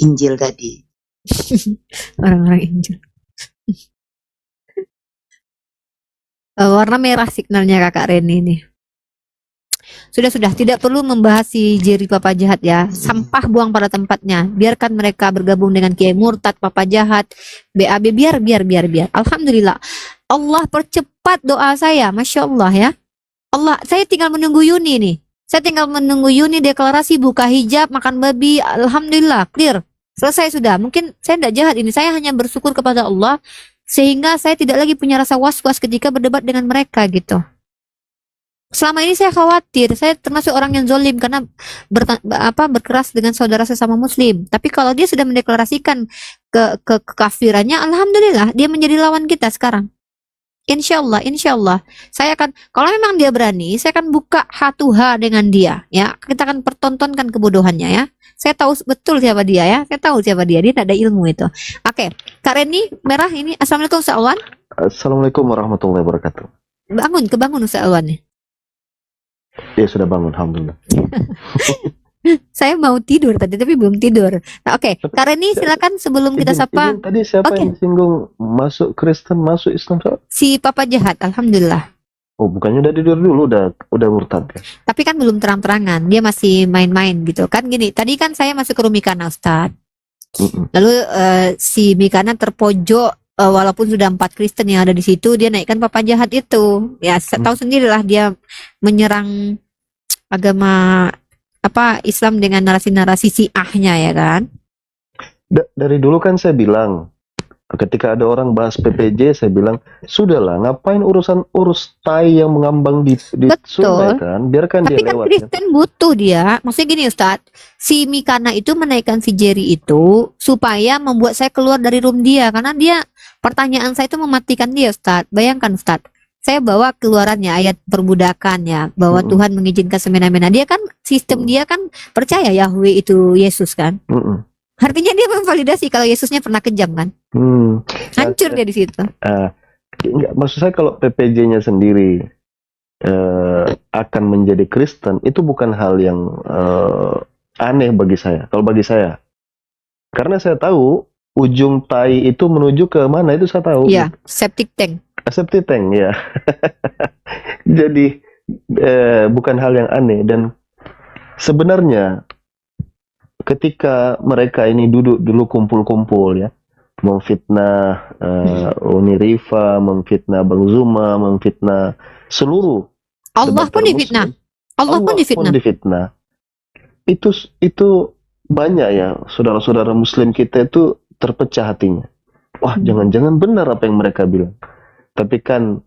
Injil tadi. Orang-orang Injil. Warna merah signalnya Kakak Reni ini. Sudah tidak perlu membahas si Jerry Papa Jahat ya. Sampah buang pada tempatnya. Biarkan mereka bergabung dengan Kiai Murtad, Papa Jahat, BAB, biar. Alhamdulillah. Allah percepat doa saya, Masya Allah ya. Allah, saya tinggal menunggu Yuni nih. Saya tinggal menunggu Yuni deklarasi buka hijab, makan babi. Alhamdulillah, clear. Selesai sudah. Mungkin saya tidak jahat ini. Saya hanya bersyukur kepada Allah sehingga saya tidak lagi punya rasa was-was ketika berdebat dengan mereka gitu. Selama ini saya khawatir, saya termasuk orang yang zolim karena berkeras dengan saudara sesama Muslim. Tapi kalau dia sudah mendeklarasikan kekafirannya, alhamdulillah dia menjadi lawan kita sekarang. Insya Allah, saya akan, kalau memang dia berani, saya akan buka H2H dengan dia, ya. Kita akan pertontonkan kebodohannya, ya. Saya tahu betul siapa dia, ya. Saya tahu siapa dia tidak ada ilmu itu. Oke, Kak Reni, merah ini. Assalamualaikum Ustaz Alwan. Assalamualaikum warahmatullahi wabarakatuh. Kebangun Ustaz Alwan nih. Ya sudah bangun, alhamdulillah. Saya mau tidur tadi tapi belum tidur. Nah, oke, Kak Reni silakan sebelum kita sapa. Tadi siapa yang disinggung masuk Kristen, masuk Islam? Si Papa Jahat, alhamdulillah. Oh, bukannya udah tidur dulu, udah murtad ya? Tapi kan belum terang-terangan, dia masih main-main gitu kan. Gini, tadi kan saya masuk ke Rumikana Ustaz. Lalu si Mikana terpojok, walaupun sudah 4 Kristen yang ada di situ, dia naikkan Papa Jahat itu. Ya, tahu sendirilah dia menyerang agama Islam dengan narasi-narasi Syiahnya ya kan. Dari dulu kan saya bilang, ketika ada orang bahas PPJ, saya bilang sudahlah, ngapain urus tai yang mengambang di sungai kan, biarkan tapi dia kan lewat. Kristen butuh dia. Maksudnya gini Ustadz, si Mikana itu menaikkan si Jerry itu supaya membuat saya keluar dari room dia, karena dia pertanyaan saya itu mematikan dia Ustadz. Bayangkan Ustadz, Saya bawa keluarannya ayat perbudakan ya, bahwa Mm-mm. Tuhan mengizinkan semena-mena. Dia kan sistem dia kan percaya Yahweh itu Yesus kan. Mm-mm. Artinya dia memvalidasi kalau Yesusnya pernah kejam kan. Hmm. Hancur dia di situ. Enggak, maksud saya kalau PPJ-nya sendiri akan menjadi Kristen itu bukan hal yang aneh bagi saya. Kalau bagi saya, karena saya tahu ujung tai itu menuju ke mana itu saya tahu. Iya, septic tank. Septic tank ya. Jadi bukan hal yang aneh, dan sebenarnya ketika mereka ini duduk dulu kumpul-kumpul ya, memfitnah Uni Rifa, memfitnah Bang Zuma, memfitnah seluruh Allah pun debater difitnah. Muslim. Allah pun difitnah. difitnah. Itu banyak ya, saudara-saudara Muslim kita itu terpecah hatinya. Wah, jangan-jangan benar apa yang mereka bilang. Tapi kan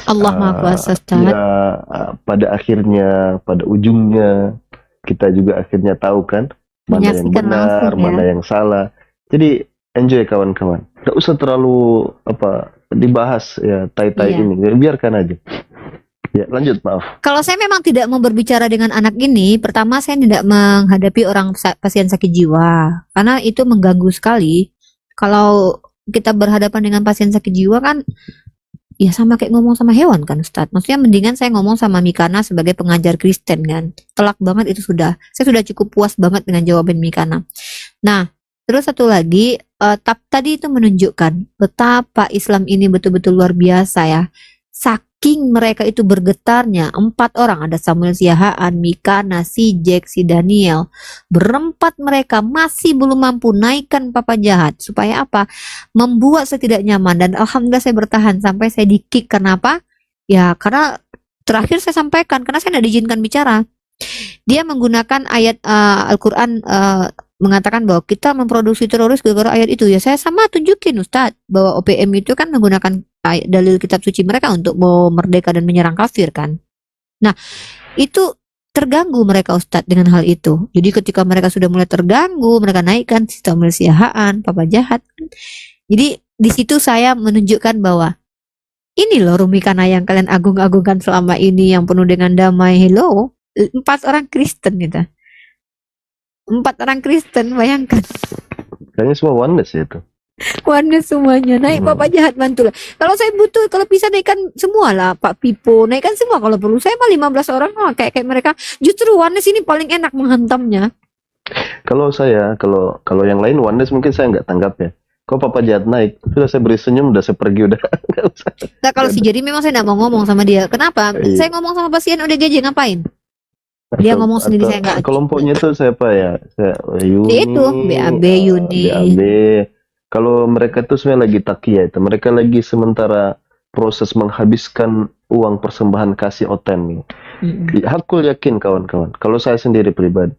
Allah Maha Kuasa, Ustaz. ya pada akhirnya, pada ujungnya kita juga akhirnya tahu kan mana yang Menyaksikan benar, langsung ya. mana yang salah. Jadi enjoy kawan-kawan. Nggak usah terlalu dibahas ya tai-tai Iya. ini. Biarkan aja. Ya, lanjut, maaf. Kalau saya memang tidak mau berbicara dengan anak ini, pertama saya tidak menghadapi orang pasien sakit jiwa, karena itu mengganggu sekali. Kalau kita berhadapan dengan pasien sakit jiwa kan, ya sama kayak ngomong sama hewan kan, Ustadz. Maksudnya mendingan saya ngomong sama Mikana sebagai pengajar Kristen kan. Telak banget itu sudah. Saya sudah cukup puas banget dengan jawaban Mikana. Nah, terus satu lagi, tadi itu menunjukkan betapa Islam ini betul-betul luar biasa ya. Saking mereka itu bergetarnya, 4 orang, ada Samuel Siahaan, Mikana, si Jack, si Daniel, berempat mereka masih belum mampu naikkan papa jahat. Supaya apa? Membuat saya tidak nyaman, dan alhamdulillah saya bertahan sampai saya di-kick. Kenapa? Ya karena terakhir saya sampaikan, karena saya tidak diizinkan bicara. Dia menggunakan ayat Al-Quran, mengatakan bahwa kita memproduksi teroris gara-gara ayat itu. Ya saya sama tunjukin, Ustadz, bahwa OPM itu kan menggunakan dalil kitab suci mereka untuk mau merdeka dan menyerang kafir kan. Nah, itu terganggu mereka, Ustadz, dengan hal itu. Jadi ketika mereka sudah mulai terganggu, mereka naikkan sistem Siahaan, papa jahat. Jadi di situ saya menunjukkan bahwa ini loh Rumikana yang kalian agung-agungkan selama ini, yang penuh dengan damai. Hello, 4 orang Kristen gitu. 4 orang Kristen, bayangkan. Kayaknya semua oneness ya itu. Warna semuanya naik, papa jahat bantulah. Kalau saya butuh, kalau bisa naikkan semua lah, Pak Pipo, naikkan semua kalau perlu. Saya mah 15 orang kayak mereka. Justru oneness ini paling enak menghantamnya. Kalau saya, kalau yang lain oneness mungkin saya nggak tanggap ya. Kok papa jahat naik, sudah saya beri senyum, udah saya pergi, udah nggak usah. Nah, kalau si Jadi memang saya nggak mau ngomong sama dia. Kenapa? Iya. Saya ngomong sama pasien ODGJ ngapain? Dia ngomong sendiri, saya nggak. Kelompoknya itu saya apa ya? Saya Yuni, Dia itu BAB Yuni. BAB. Kalau mereka tuh sebenarnya lagi takia itu, mereka lagi sementara proses menghabiskan uang persembahan kasih oten. Hakul yakin kawan-kawan. Kalau saya sendiri pribadi,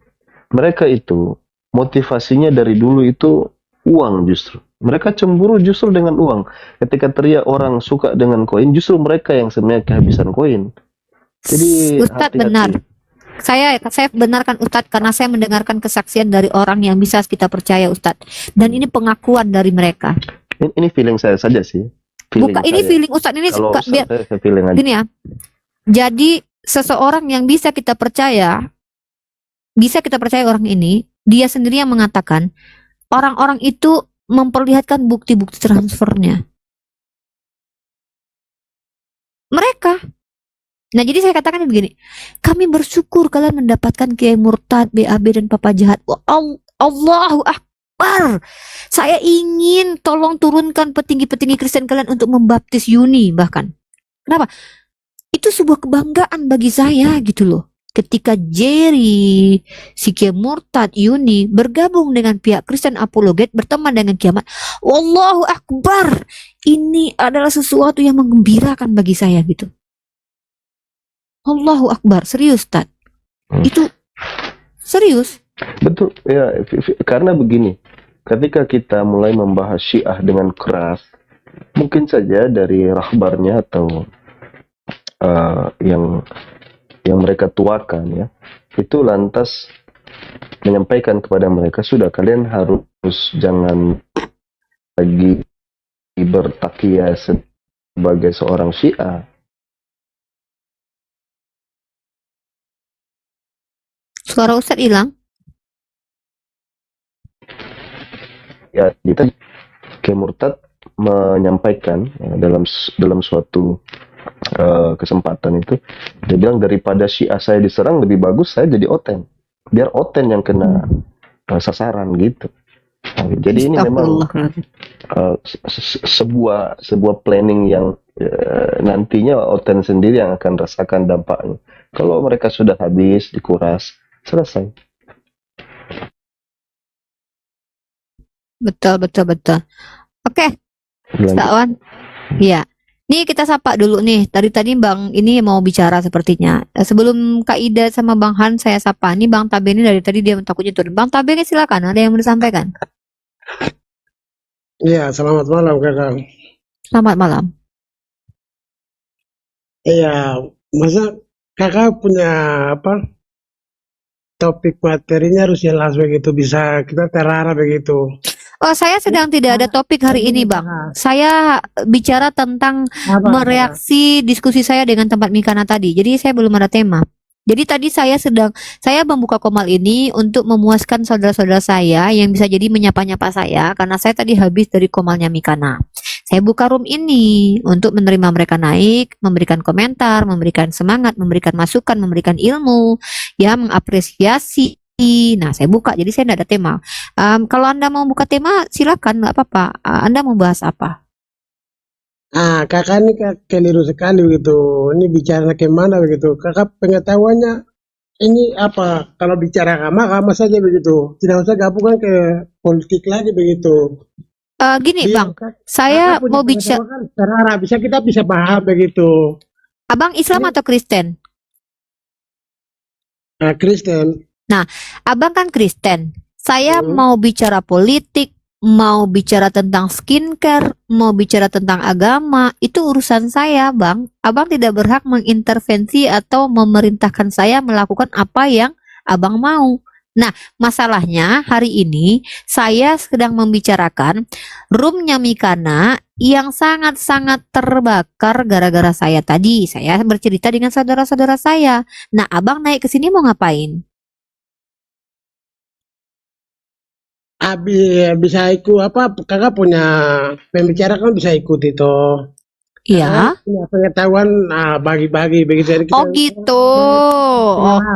mereka itu motivasinya dari dulu itu uang justru. Mereka cemburu justru dengan uang. Ketika teriak orang suka dengan koin, justru mereka yang sebenarnya kehabisan koin. Jadi Ustadz benar. Saya benarkan Ustadz, karena saya mendengarkan kesaksian dari orang yang bisa kita percaya, Ustadz. Dan ini pengakuan dari mereka. Ini feeling saya saja sih. Bukan, ini feeling Ustadz, ini Kalau biar saya feeling aja. gini ya. Jadi seseorang yang bisa kita percaya orang ini, dia sendiri yang mengatakan orang-orang itu memperlihatkan bukti-bukti transfernya. Mereka. Nah, jadi saya katakan begini, kami bersyukur kalian mendapatkan Kiai Murtad, BAB, dan Papa Jahat. Allahu Akbar. Saya ingin tolong turunkan petinggi-petinggi Kristen kalian untuk membaptis Yuni bahkan. Kenapa? Itu sebuah kebanggaan bagi saya gitu loh. Ketika Jerry, si Kiai Murtad, Yuni bergabung dengan pihak Kristen Apologet, berteman dengan kiamat. Allahu Akbar. Ini adalah sesuatu yang menggembirakan bagi saya gitu. Allahu Akbar, serius, Tad. Itu serius. Betul, ya, karena begini, ketika kita mulai membahas Syiah dengan keras, mungkin saja dari rahbarnya atau yang mereka tuakan ya, itu lantas menyampaikan kepada mereka, sudah kalian harus jangan lagi bertakia sebagai seorang Syiah. Suara Ustadz hilang. Ya, kita Kiai Murtad menyampaikan dalam suatu kesempatan itu, dia bilang daripada Syiah saya diserang lebih bagus saya jadi Oten, biar Oten yang kena sasaran gitu. Jadi ini memang sebuah planning yang nantinya Oten sendiri yang akan rasakan dampaknya. Kalau mereka sudah habis dikuras, selesai. Betul. Oke, Ustaz Wan. Iya. Nih kita sapa dulu nih. Tadi Bang ini mau bicara sepertinya. Sebelum Kak Ida sama Bang Han saya sapa. Nih Bang Tabe ini dari tadi dia takutnya turun. Bang Tabe ini silakan. Ada yang mau disampaikan? Iya, selamat malam Kakak. Selamat malam. Iya, masa Kakak punya apa? Topik materinya harus jelas begitu, bisa kita terarah begitu. Oh, saya sedang tidak ada topik hari ini, Bang. Saya bicara tentang mereaksi diskusi saya dengan tempat Mikana tadi. Jadi saya belum ada tema. Jadi tadi saya membuka komal ini untuk memuaskan saudara-saudara saya yang bisa jadi menyapa-nyapa saya karena saya tadi habis dari komalnya Mikana. Saya buka room ini untuk menerima mereka naik, memberikan komentar, memberikan semangat, memberikan masukan, memberikan ilmu, ya mengapresiasi. Nah, saya buka, jadi saya tidak ada tema. Kalau Anda mau buka tema, silakan, nggak apa-apa. Anda mau bahas apa? Kakak ini keliru sekali begitu. Ini bicara kemana begitu? Kakak pengetahuannya ini apa? Kalau bicara agama saja begitu. Tidak usah gabungkan ke politik lagi begitu. Gini, Bang, saya mau bicara. Terarah, kita bisa paham begitu. Abang Islam atau Kristen? Kristen. Nah, Abang kan Kristen. Saya mau bicara politik, mau bicara tentang skincare, mau bicara tentang agama, itu urusan saya, Bang. Abang tidak berhak mengintervensi atau memerintahkan saya melakukan apa yang Abang mau. Nah, masalahnya hari ini saya sedang membicarakan roomnya Mikana yang sangat-sangat terbakar gara-gara saya tadi. Saya bercerita dengan saudara-saudara saya. Nah, Abang naik ke sini mau ngapain? Bisa ikut apa? Kakak punya pembicara kan bisa ikut itu. Iya. Punya pengetahuan, bagi-bagi begitu. Jadi Oh gitu.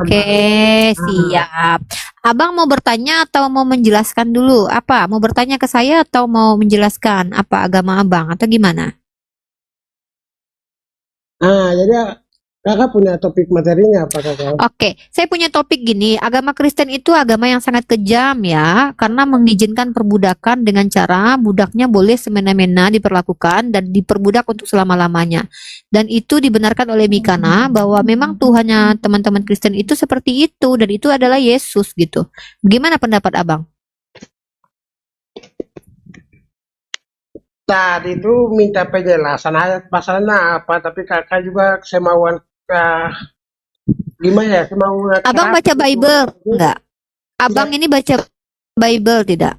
Oke, siap. Abang mau bertanya atau mau menjelaskan dulu? Apa? Mau bertanya ke saya atau mau menjelaskan apa agama Abang atau gimana? Jadi Kakak punya topik materinya apa Kakak? Oke, saya punya topik gini, agama Kristen itu agama yang sangat kejam ya, karena mengizinkan perbudakan dengan cara budaknya boleh semena-mena diperlakukan dan diperbudak untuk selama-lamanya. Dan itu dibenarkan oleh Mikana bahwa memang Tuhannya teman-teman Kristen itu seperti itu dan itu adalah Yesus gitu. Gimana pendapat Abang? Tadi itu minta penjelasan ayat pasalnya apa, tapi Kakak juga semauan gimana ya, semauan. Abang baca Bible enggak? Abang ini baca Bible tidak?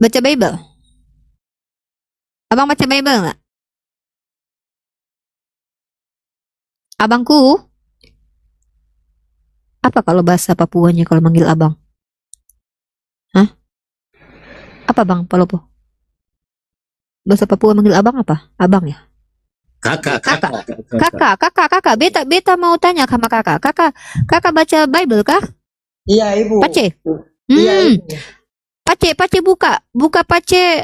Baca Bible? Abang baca Bible enggak? Abangku? Apa kalau bahasa Papuanya kalau manggil abang? Hah? Apa bang Palopo? Bahasa Papua manggil abang apa? Abang ya? Kakak. Beta mau tanya sama kakak. Kakak baca Bible kah? Iya, Ibu. Pace? Iya, Ibu. Pace buka Pace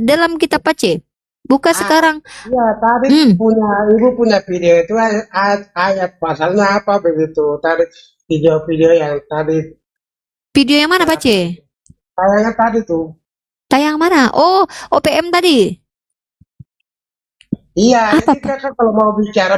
dalam kitab Pace. Buka sekarang. Iya, tadi Ibu punya video itu ayat pasalnya apa begitu. Tadi video-video yang tadi. Video yang mana Pace? Tayangnya tadi tuh. Tayang mana? Oh, OPM tadi. Iya, jadi Kakak kalau mau bicara